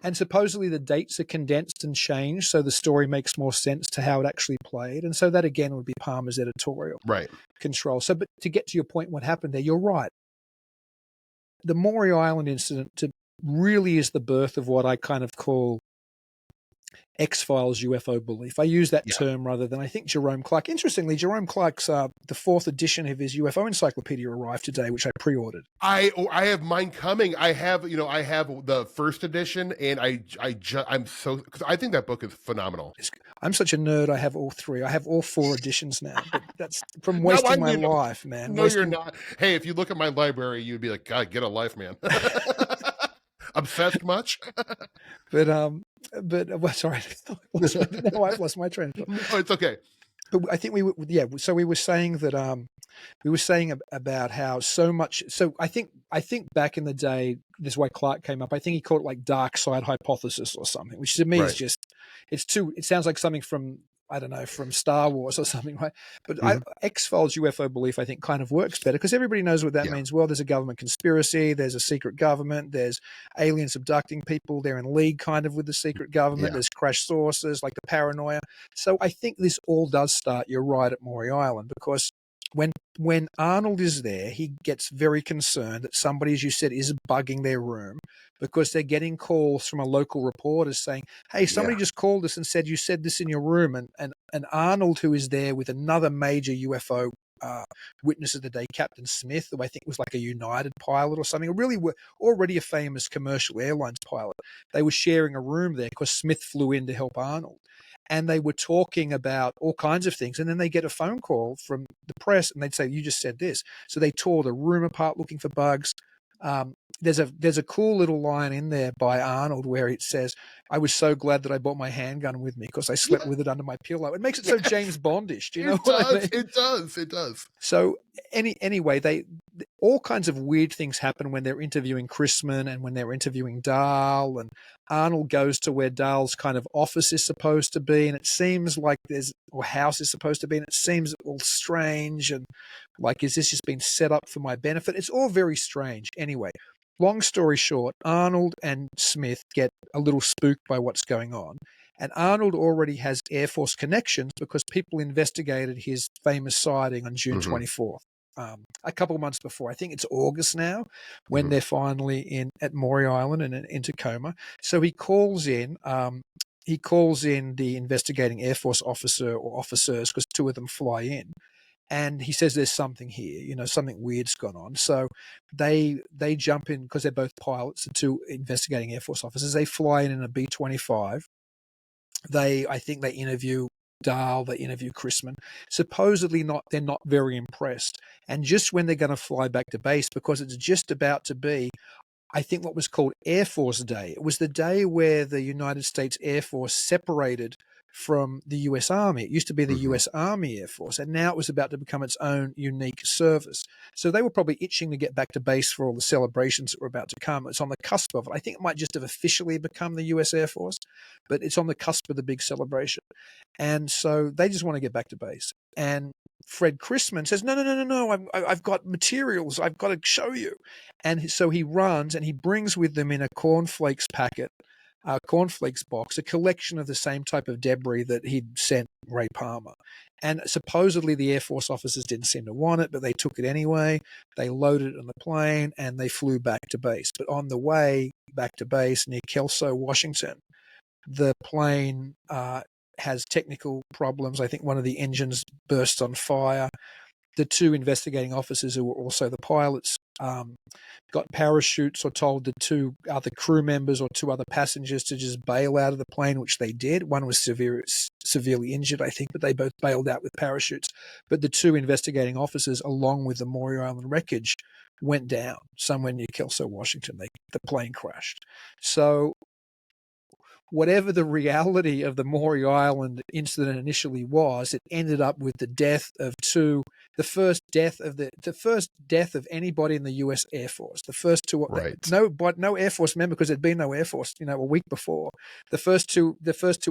And supposedly the dates are condensed and changed, so the story makes more sense to how it actually played. And so that, again, would be Palmer's editorial control. So, but to get to your point, what happened there, you're right. The Maury Island incident really is the birth of what I kind of call X-Files UFO belief. I use that term rather than, I think, Jerome Clark. Interestingly, Jerome Clark's the fourth edition of his UFO encyclopedia arrived today, which I pre-ordered. I have mine coming. I have the first edition, and I'm so, because I think that book is phenomenal. I'm such a nerd. I have all three. I have all four editions now. But that's from wasting my life, man. No, you're not. Hey, if you look at my library, you'd be like, God, get a life, man. Obsessed much? But well, sorry, now I've lost my train of thought. No, it's okay. But I think so we were saying that we were saying about how so much. So I think back in the day, this is why Clark came up. I think he called it like dark side hypothesis or something, which to me is just it sounds like something from, I don't know, from Star Wars or something, right? But X-Files UFO belief, I think, kind of works better because everybody knows what that means. Well, there's a government conspiracy, there's a secret government, there's aliens abducting people, they're in league kind of with the secret government, there's crash sources, like the paranoia. So I think this all does start, you're right, at Maury Island, because when Arnold is there, he gets very concerned that somebody, as you said, is bugging their room because they're getting calls from a local reporter saying, hey, somebody just called us and said you said this in your room. And Arnold, who is there with another major UFO witness of the day, Captain Smith, who I think was like a United pilot or something, really were already a famous commercial airlines pilot. They were sharing a room there because Smith flew in to help Arnold. And they were talking about all kinds of things. And then they get a phone call from the press and they'd say, you just said this. So they tore the room apart looking for bugs. There's a cool little line in there by Arnold where it says, I was so glad that I brought my handgun with me because I slept with it under my pillow. It makes it so James Bondish. Do you know what I mean? It does. So anyway, all kinds of weird things happen when they're interviewing Chrisman and when they're interviewing Dahl, and Arnold goes to where Dahl's kind of office is supposed to be, and it seems like or house is supposed to be, and it seems all strange and like, is this just been set up for my benefit? It's all very strange. Anyway, long story short, Arnold and Smith get a little spooked by what's going on. And Arnold already has Air Force connections because people investigated his famous sighting on June 24th. A couple of months before, I think it's August now, when they're finally at Maury Island and in Tacoma. So he calls in he calls in the investigating Air Force officer or officers, because two of them fly in. And he says there's something here, something weird's gone on. So they jump in because they're both pilots, the two investigating Air Force officers. They fly in a B-25. I think they interview Dahl, they interview Chrisman. Supposedly they're not very impressed. And just when they're going to fly back to base, because it's just about to be, I think, what was called Air Force Day. It was the day where the United States Air Force separated from the U.S. Army. It used to be the U.S. Army Air Force, and now it was about to become its own unique service. So they were probably itching to get back to base for all the celebrations that were about to come. It's on the cusp of it. I think it might just have officially become the U.S. Air Force, but it's on the cusp of the big celebration. And so they just want to get back to base. And Fred Chrisman says, no, I've got materials. I've got to show you. And so he runs and he brings with them in a cornflakes packet, a cornflakes box, a collection of the same type of debris that he'd sent Ray Palmer. And supposedly the Air Force officers didn't seem to want it, but they took it anyway. They loaded it on the plane and they flew back to base. But on the way back to base near Kelso, Washington, the plane has technical problems. I think one of the engines bursts on fire. The two investigating officers, who were also the pilots, got parachutes or told the two other crew members or two other passengers to just bail out of the plane, which they did. One was severely injured, I think, but they both bailed out with parachutes. But the two investigating officers, along with the Maury Island wreckage, went down somewhere near Kelso, Washington. The plane crashed. So whatever the reality of the Maury Island incident initially was, it ended up with the death of the first death of anybody in the U.S. Air Force. The first two, Right. no Air Force member, because there'd been no Air Force, a week before. The first two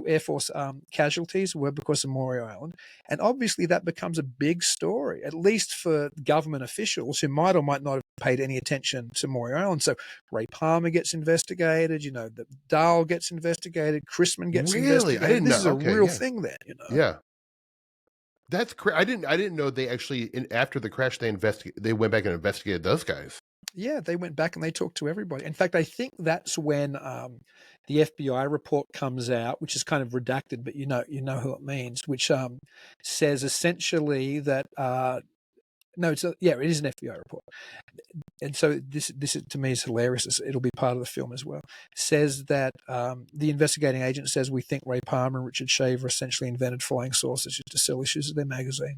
Air Force casualties were because of Maury Island, and obviously that becomes a big story, at least for government officials who might or might not have paid any attention to Maury Island. So Ray Palmer gets investigated, the Dahl gets investigated, Chrisman gets investigated. I didn't this know. is a real thing then, Yeah. That's crazy. I didn't know they actually, after the crash, they went back and investigated those guys. Yeah, they went back and they talked to everybody. In fact, I think that's when the FBI report comes out, which is kind of redacted, but you know who it means, which says essentially that it is an FBI report. And so this to me is hilarious. It'll be part of the film as well. Says that the investigating agent says, we think Ray Palmer and Richard Shaver essentially invented flying saucers just to sell issues of their magazine.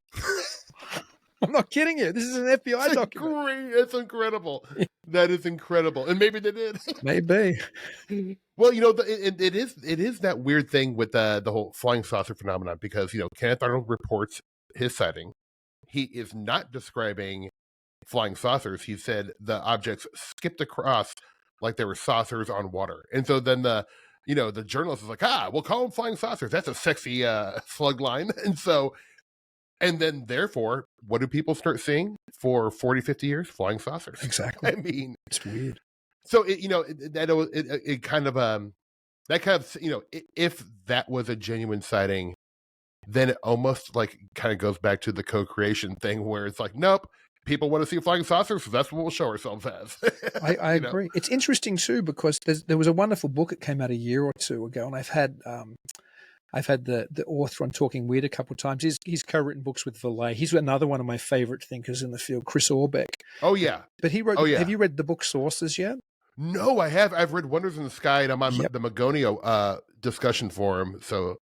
I'm not kidding you. This is an FBI document. That's incredible. That is incredible. And maybe they did. Maybe. Well, it is that weird thing with the whole flying saucer phenomenon, because, Kenneth Arnold reports his sighting. He is not describing flying saucers. He said the objects skipped across like they were saucers on water. And so then the journalist is like, we'll call them flying saucers. That's a sexy slug line. And then therefore, what do people start seeing for 40, 50 years? Flying saucers. Exactly. I mean, it's weird. So if that was a genuine sighting, then it almost kind of goes back to the co-creation thing, where it's like, nope, people want to see flying saucers, so that's what we'll show ourselves as. I agree. It's interesting too, because there was a wonderful book that came out a year or two ago, and I've had the author on Talking Weird a couple of times. He's co-written books with Valet. He's another one of my favorite thinkers in the field, Chris Aubeck. Oh yeah, but he wrote. Oh, yeah. Have you read the book Sources yet? No, I have. I've read Wonders in the Sky, and I'm on the Magonio discussion forum. So.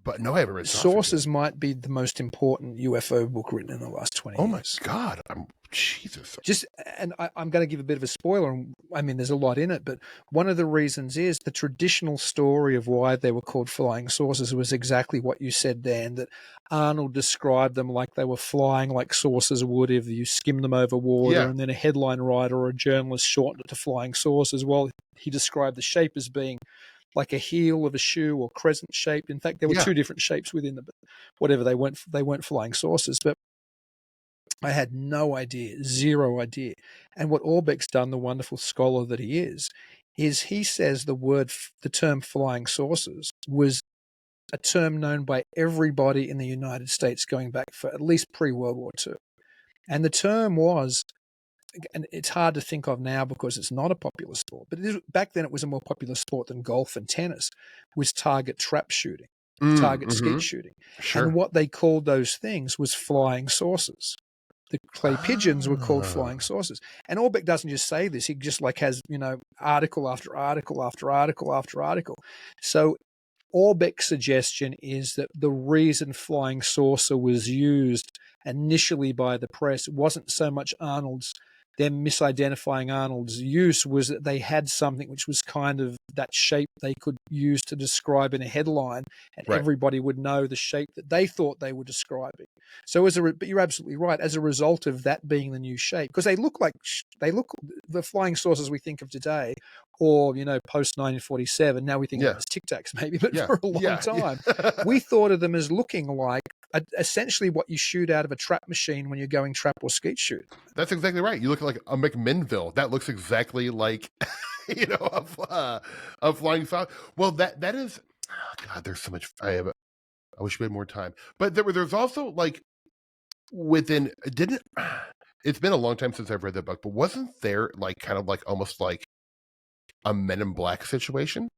But no, I haven't read Sources might be the most important UFO book written in the last 20 years. Oh my God. Jesus. I'm going to give a bit of a spoiler. I mean, there's a lot in it, but one of the reasons is the traditional story of why they were called flying saucers was exactly what you said, Dan, that Arnold described them like they were flying like saucers would if you skim them over water, and then a headline writer or a journalist shortened it to flying saucers. Well, he described the shape as being like a heel of a shoe or crescent shaped. In fact, there were two different shapes within them, but whatever, they weren't flying saucers. But I had no idea, zero idea. And what Aubeck's done, the wonderful scholar that he is he says the term flying saucers was a term known by everybody in the United States going back for at least pre-World War II. And the term was and it's hard to think of now because it's not a popular sport, but back then it was a more popular sport than golf and tennis, was target trap shooting, target skeet shooting. Sure. And what they called those things was flying saucers. The clay pigeons were called flying saucers. And Orbeck doesn't just say this. He just like has, article after article after article after article. So Orbeck's suggestion is that the reason flying saucer was used initially by the press wasn't so much them misidentifying Arnold's use, was that they had something which was kind of that shape they could use to describe in a headline, and everybody would know the shape that they thought they were describing. So but you're absolutely right. As a result of that being the new shape, because they look the flying saucers we think of today, or post 1947. Now we think of them as Tic Tacs, maybe, but for a long time we thought of them as looking like essentially what you shoot out of a trap machine when you're going trap or skeet shoot. That's exactly right. You look like a McMinnville. That looks exactly like, a flying saucer. Well, that is, oh God, there's so much. I wish we had more time. But there's also like it's been a long time since I've read that book, but wasn't there like kind of like almost like a Men in Black situation?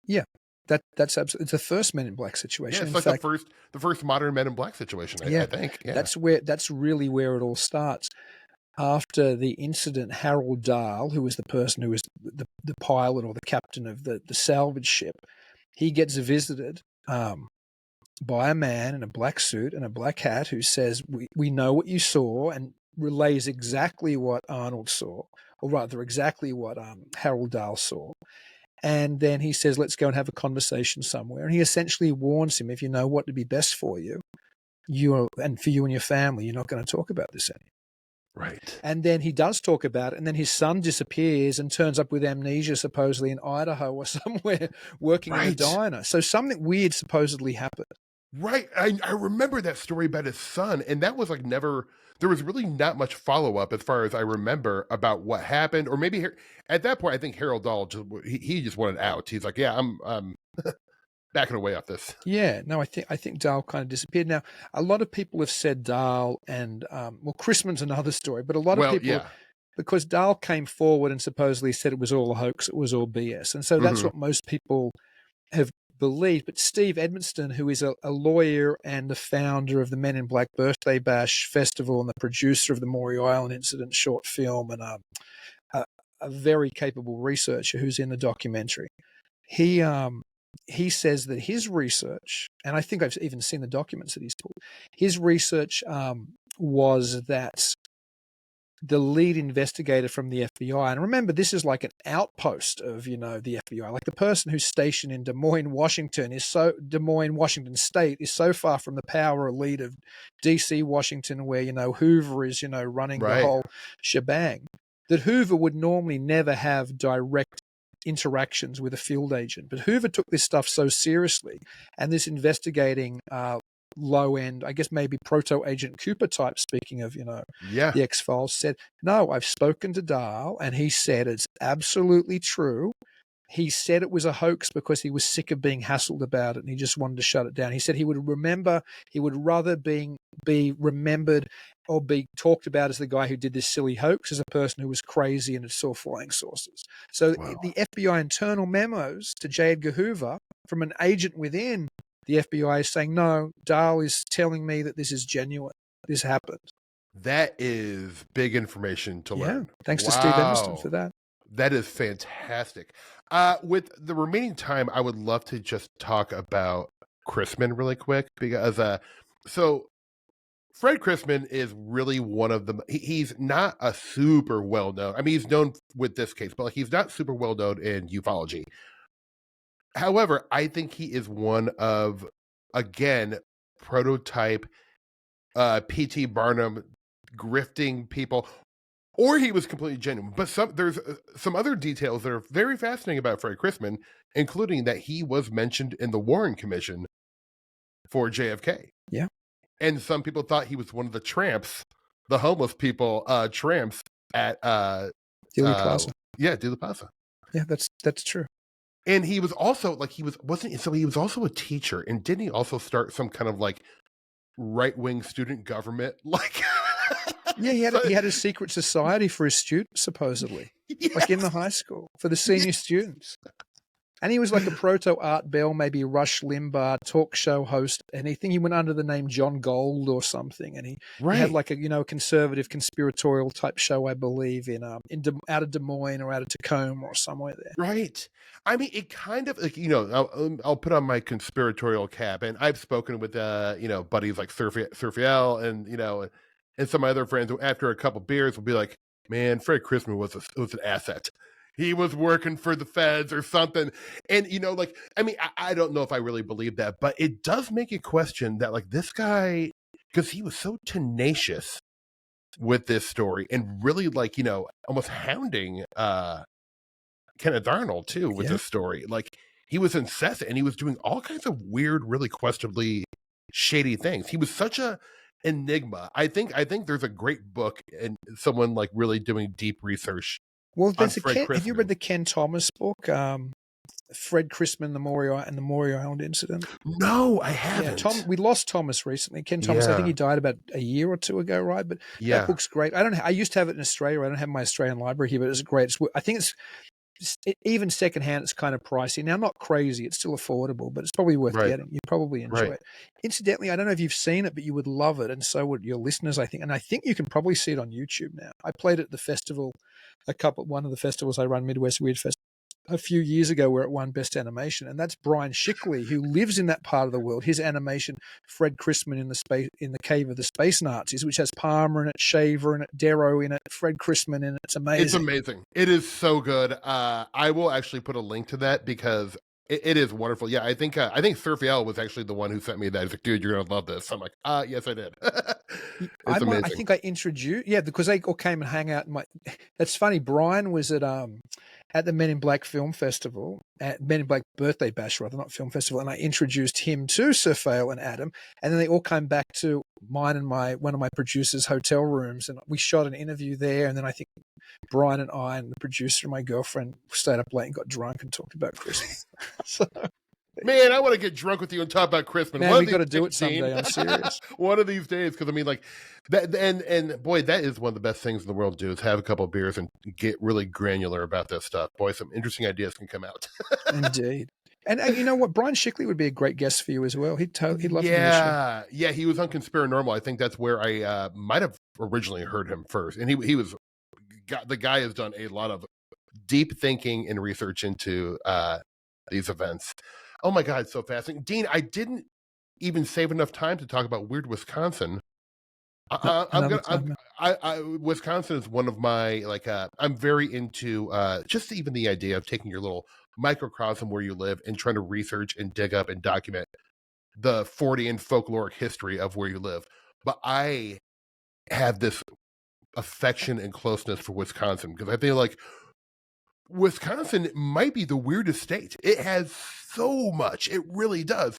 Yeah. That's absolutely, it's the first Men in Black situation. Yeah, it's like the first modern Men in Black situation, I think. Yeah. That's really where it all starts. After the incident, Harold Dahl, who was the person who was the pilot or the captain of the salvage ship, he gets visited by a man in a black suit and a black hat who says, we know what you saw, and relays exactly what Arnold saw, or rather exactly what Harold Dahl saw. And then he says, let's go and have a conversation somewhere. And he essentially warns him, if you know what would be best for you, and for you and your family, you're not going to talk about this anymore. Right. And then he does talk about it, and then his son disappears and turns up with amnesia, supposedly in Idaho or somewhere, working in a diner. So something weird supposedly happened. Right. I remember that story about his son, and that was like there was really not much follow-up as far as I remember about what happened. Or maybe at that point, I think Harold Dahl he just wanted out. He's like, yeah, I'm backing away off this. Yeah, no, I think Dahl kind of disappeared. Now, a lot of people have said Dahl and Chrisman's another story, but a lot of people, because Dahl came forward and supposedly said it was all a hoax, it was all BS, and so that's what most people have believed. But Steve Edmonston, who is a lawyer and the founder of the Men in Black Birthday Bash Festival and the producer of the Maury Island incident short film, and a very capable researcher who's in the documentary, he says that his research, and I think I've even seen the documents that he's pulled, his research was that the lead investigator from the FBI, and remember, this is like an outpost of, the FBI, like the person who's stationed in Des Moines, Washington State is so far from the power elite of DC, Washington, where, Hoover is, running the whole shebang, that Hoover would normally never have direct interactions with a field agent. But Hoover took this stuff so seriously, and this investigating low end, I guess maybe proto agent Cooper type, speaking of, the X-Files, said, no, I've spoken to Dahl, and he said it's absolutely true. He said it was a hoax because he was sick of being hassled about it, and he just wanted to shut it down. He said he would rather be remembered or be talked about as the guy who did this silly hoax as a person who was crazy and had saw flying saucers. So the FBI internal memos to J. Edgar Hoover from an agent within the FBI is saying, no, Dahl is telling me that this is genuine. This happened. That is big information to learn. Thanks to Steve Edmonston for that. That is fantastic. With the remaining time, I would love to just talk about Chrisman really quick, because so Fred Chrisman is really one of the, he's not a super well-known, I mean, he's known with this case, but like he's not super well-known in ufology. However, I think he is one of, again, prototype P.T. Barnum grifting people, or he was completely genuine. But there's some other details that are very fascinating about Fred Chrisman, including that he was mentioned in the Warren Commission for JFK. Yeah. And some people thought he was one of the tramps, the homeless people, tramps at Dealey Plaza. Yeah, Dealey Plaza. Yeah, that's true. And he was also like, he was also a teacher, and didn't he also start some kind of like right-wing student government? Like, Yeah, So, he had a secret society for his students, supposedly, like in the high school for the senior students. And he was like a proto Art Bell, maybe Rush Limbaugh talk show host. And I think he went under the name John Gold or something. And he had right. like a conservative conspiratorial type show, I believe, out of Des Moines or out of Tacoma or somewhere there. Right. I mean, it kind of like, I'll put on my conspiratorial cap, and I've spoken with, buddies like Surfiel and some of my other friends who, after a couple beers, will be like, man, Fred Christmas was an asset. He was working for the feds or something. And, I mean, I don't know if I really believe that, but it does make you question that, like, this guy, because he was so tenacious with this story and really, like, almost hounding, Kenneth Arnold too with Yeah. this story. Like, he was incessant and he was doing all kinds of weird, really questionably shady things. He was such a enigma. I think there's a great book and someone like really doing deep research Well, on there's Fred have you read Chrisman. the Ken Thomas book, Fred Chrisman, the Maury Island incident? No, I Yeah, haven't. we lost Thomas recently. Ken Thomas, I think Yeah. he died about a year or two ago, right? But that Yeah. book's great. I used to have it in Australia. I don't have my Australian library here, but it's great. I think it's even secondhand. It's kind of pricey now. Not crazy. It's still affordable, but it's probably worth Right. getting. You probably enjoy Right. it. Incidentally, I don't know if you've seen it, but you would love it, and so would your listeners, I think. And I think you can probably see it on YouTube now. I played it at the festival, one of the festivals I run, Midwest Weird Fest, a few years ago, where it won Best Animation, and that's Brian Shickley, who lives in that part of the world. His animation, Fred Chrisman in the Cave of the Space Nazis, which has Palmer in it, Shaver in it, Darrow in it, Fred Chrisman in it. It's amazing. It's amazing. It is so good. I will actually put a link to that because it is wonderful. Yeah, I think Surfiel was actually the one who sent me that. He's like, dude, you're gonna love this. I'm like, yes, I did. It's amazing. I think I introduced, because they all came and hang out. That's funny. Brian was at the Men in Black Film Festival, at Men in Black Birthday Bash, rather, not film festival, and I introduced him to Surfail and Adam, and then they all came back to mine and one of my producers' hotel rooms, and we shot an interview there, and then I think Brian and I and the producer and my girlfriend stayed up late and got drunk and talked about Christmas. So, man, I want to get drunk with you and talk about Christmas. Man, we got to do it someday. I'm serious. One of these days, because I mean, like that, and boy, that is one of the best things in the world to do is have a couple of beers and get really granular about this stuff. Boy, some interesting ideas can come out. Indeed. And you know what? Brian Shickley would be a great guest for you as well. He'd love to be the show. Yeah, he was on Conspiranormal. I think that's where I might have originally heard him first, and he was the guy has done a lot of deep thinking and research into these events. Oh my God, so fascinating. Dean, I didn't even save enough time to talk about Weird Wisconsin. Wisconsin is one of my, I'm very into just even the idea of taking your little microcosm where you live and trying to research and dig up and document the Fortean folkloric history of where you live. But I have this affection and closeness for Wisconsin because I feel like Wisconsin might be the weirdest state. It has so much. It really does.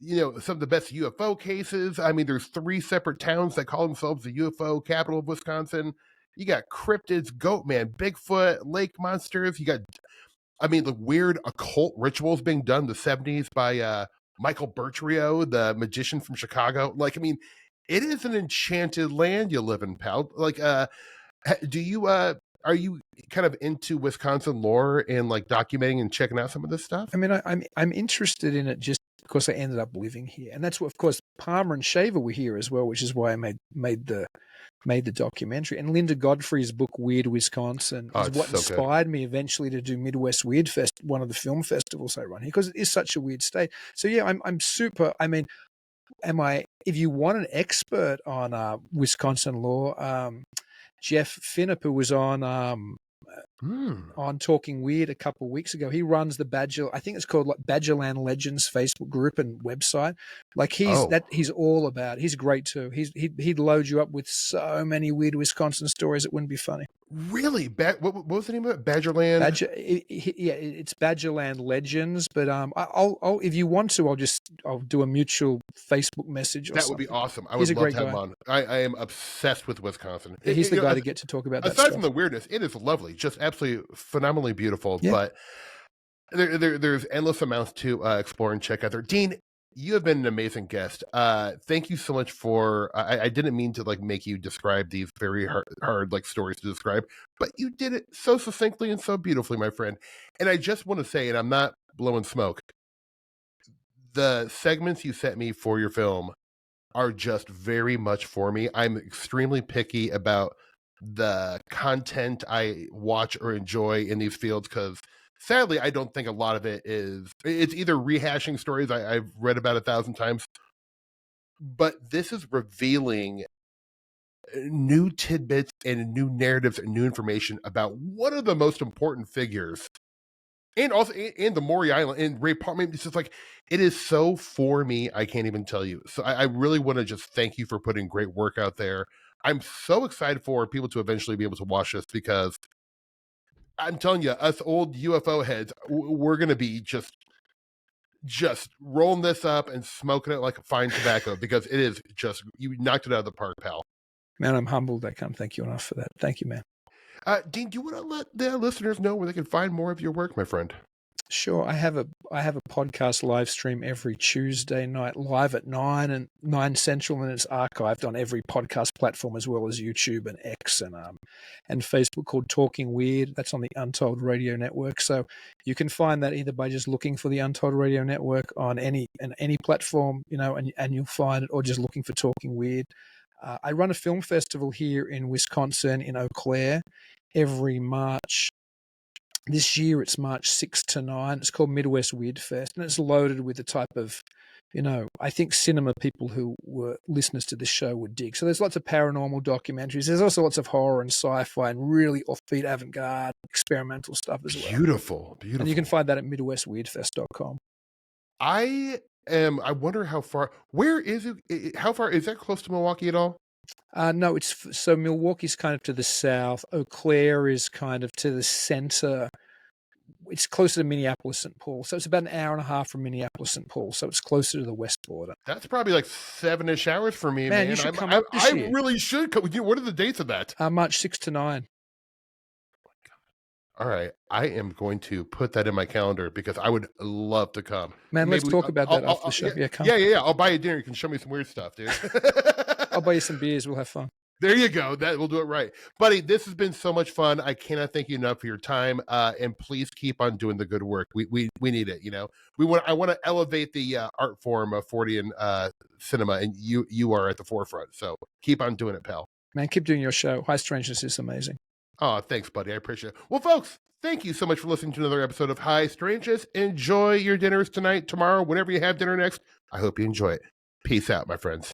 Some of the best UFO cases. I mean, there's 3 separate towns that call themselves the UFO capital of Wisconsin. You got cryptids, Goatman, Bigfoot, lake monsters. You got, I mean, the weird occult rituals being done in the 70s by Michael Bertram, the magician from Chicago. Like, I mean, it is an enchanted land you live in, pal. Like, do you are you kind of into Wisconsin lore and like documenting and checking out some of this stuff? I mean, I'm interested in it just because I ended up living here, and that's what, of course, Palmer and Shaver were here as well, which is why I made the documentary. And Linda Godfrey's book Weird Wisconsin is what inspired me eventually to do Midwest Weird Fest, one of the film festivals I run here, because it is such a weird state. So yeah, I'm super. I mean, if you want an expert on Wisconsin lore, Jeff Finnip, who was on Talking Weird a couple of weeks ago, he runs the Badger, I think it's called like Badgerland Legends Facebook group and website. Like he's all about. He's great too. He'd load you up with so many weird Wisconsin stories it wouldn't be funny. Really? What was the name of it? Badgerland? It's Badgerland Legends. But I'll if you want to, I'll do a mutual Facebook message. That would be awesome. I would love to have him on. I am obsessed with Wisconsin. He's the guy to get to talk about that aside from the weirdness, it is lovely, just absolutely phenomenally beautiful. Yeah. But there's endless amounts to explore and check out there. Dean, you have been an amazing guest. Thank you so much for. I didn't mean to like make you describe these very hard like stories to describe, but you did it so succinctly and so beautifully, my friend. And I just want to say, and I'm not blowing smoke, the segments you sent me for your film are just very much for me. I'm extremely picky about the content I watch or enjoy in these fields because sadly, I don't think a lot of it's either rehashing stories I've read about 1,000 times, but this is revealing new tidbits and new narratives and new information about one of the most important figures and also in the Maury Island and Ray Palmer. It's just like it is so for me. I can't even tell you. So I really want to just thank you for putting great work out there. I'm so excited for people to eventually be able to watch this because I'm telling you, us old UFO heads, we're gonna be just rolling this up and smoking it like a fine tobacco because it is just you knocked it out of the park, pal. Man, I'm humbled. I can't thank you enough for that. Thank you, man. Dean, do you want to let the listeners know where they can find more of your work, my friend? Sure. I have a podcast live stream every Tuesday night, live at 9 Central, and it's archived on every podcast platform as well as YouTube and X and Facebook, called Talking Weird. That's on the Untold Radio Network. So you can find that either by just looking for the Untold Radio Network on any platform, and you'll find it, or just looking for Talking Weird. I run a film festival here in Wisconsin, in Eau Claire, every March. This year it's March 6 to 9. It's called Midwest Weird Fest, and it's loaded with the type of, I think cinema people who were listeners to this show would dig. So there's lots of paranormal documentaries. There's also lots of horror and sci-fi and really offbeat avant-garde experimental stuff as well. Beautiful. And you can find that at MidwestWeirdFest.com. I wonder how far, where is it? How far, is that close to Milwaukee at all? No, so Milwaukee's kind of to the south. Eau Claire is kind of to the center. It's closer to Minneapolis, St. Paul. So it's about an hour and a half from Minneapolis, St. Paul. So it's closer to the west border. That's probably like 7-ish hours for me, man. You should come up this year. I really should come. What are the dates of that? March 6 to 9. All right. I am going to put that in my calendar because I would love to come. Man, let's talk about that after the show. Yeah, come. Yeah. I'll buy you dinner. You can show me some weird stuff, dude. I'll buy you some beers. We'll have fun. There you go. That will do it right. Buddy, this has been so much fun. I cannot thank you enough for your time. And please keep on doing the good work. We need it, I want to elevate the art form of Fortean cinema, and you are at the forefront. So keep on doing it, pal. Man, keep doing your show. High Strangeness is amazing. Oh, thanks, buddy. I appreciate it. Well, folks, thank you so much for listening to another episode of High Strangeness. Enjoy your dinners tonight, tomorrow, whenever you have dinner next. I hope you enjoy it. Peace out, my friends.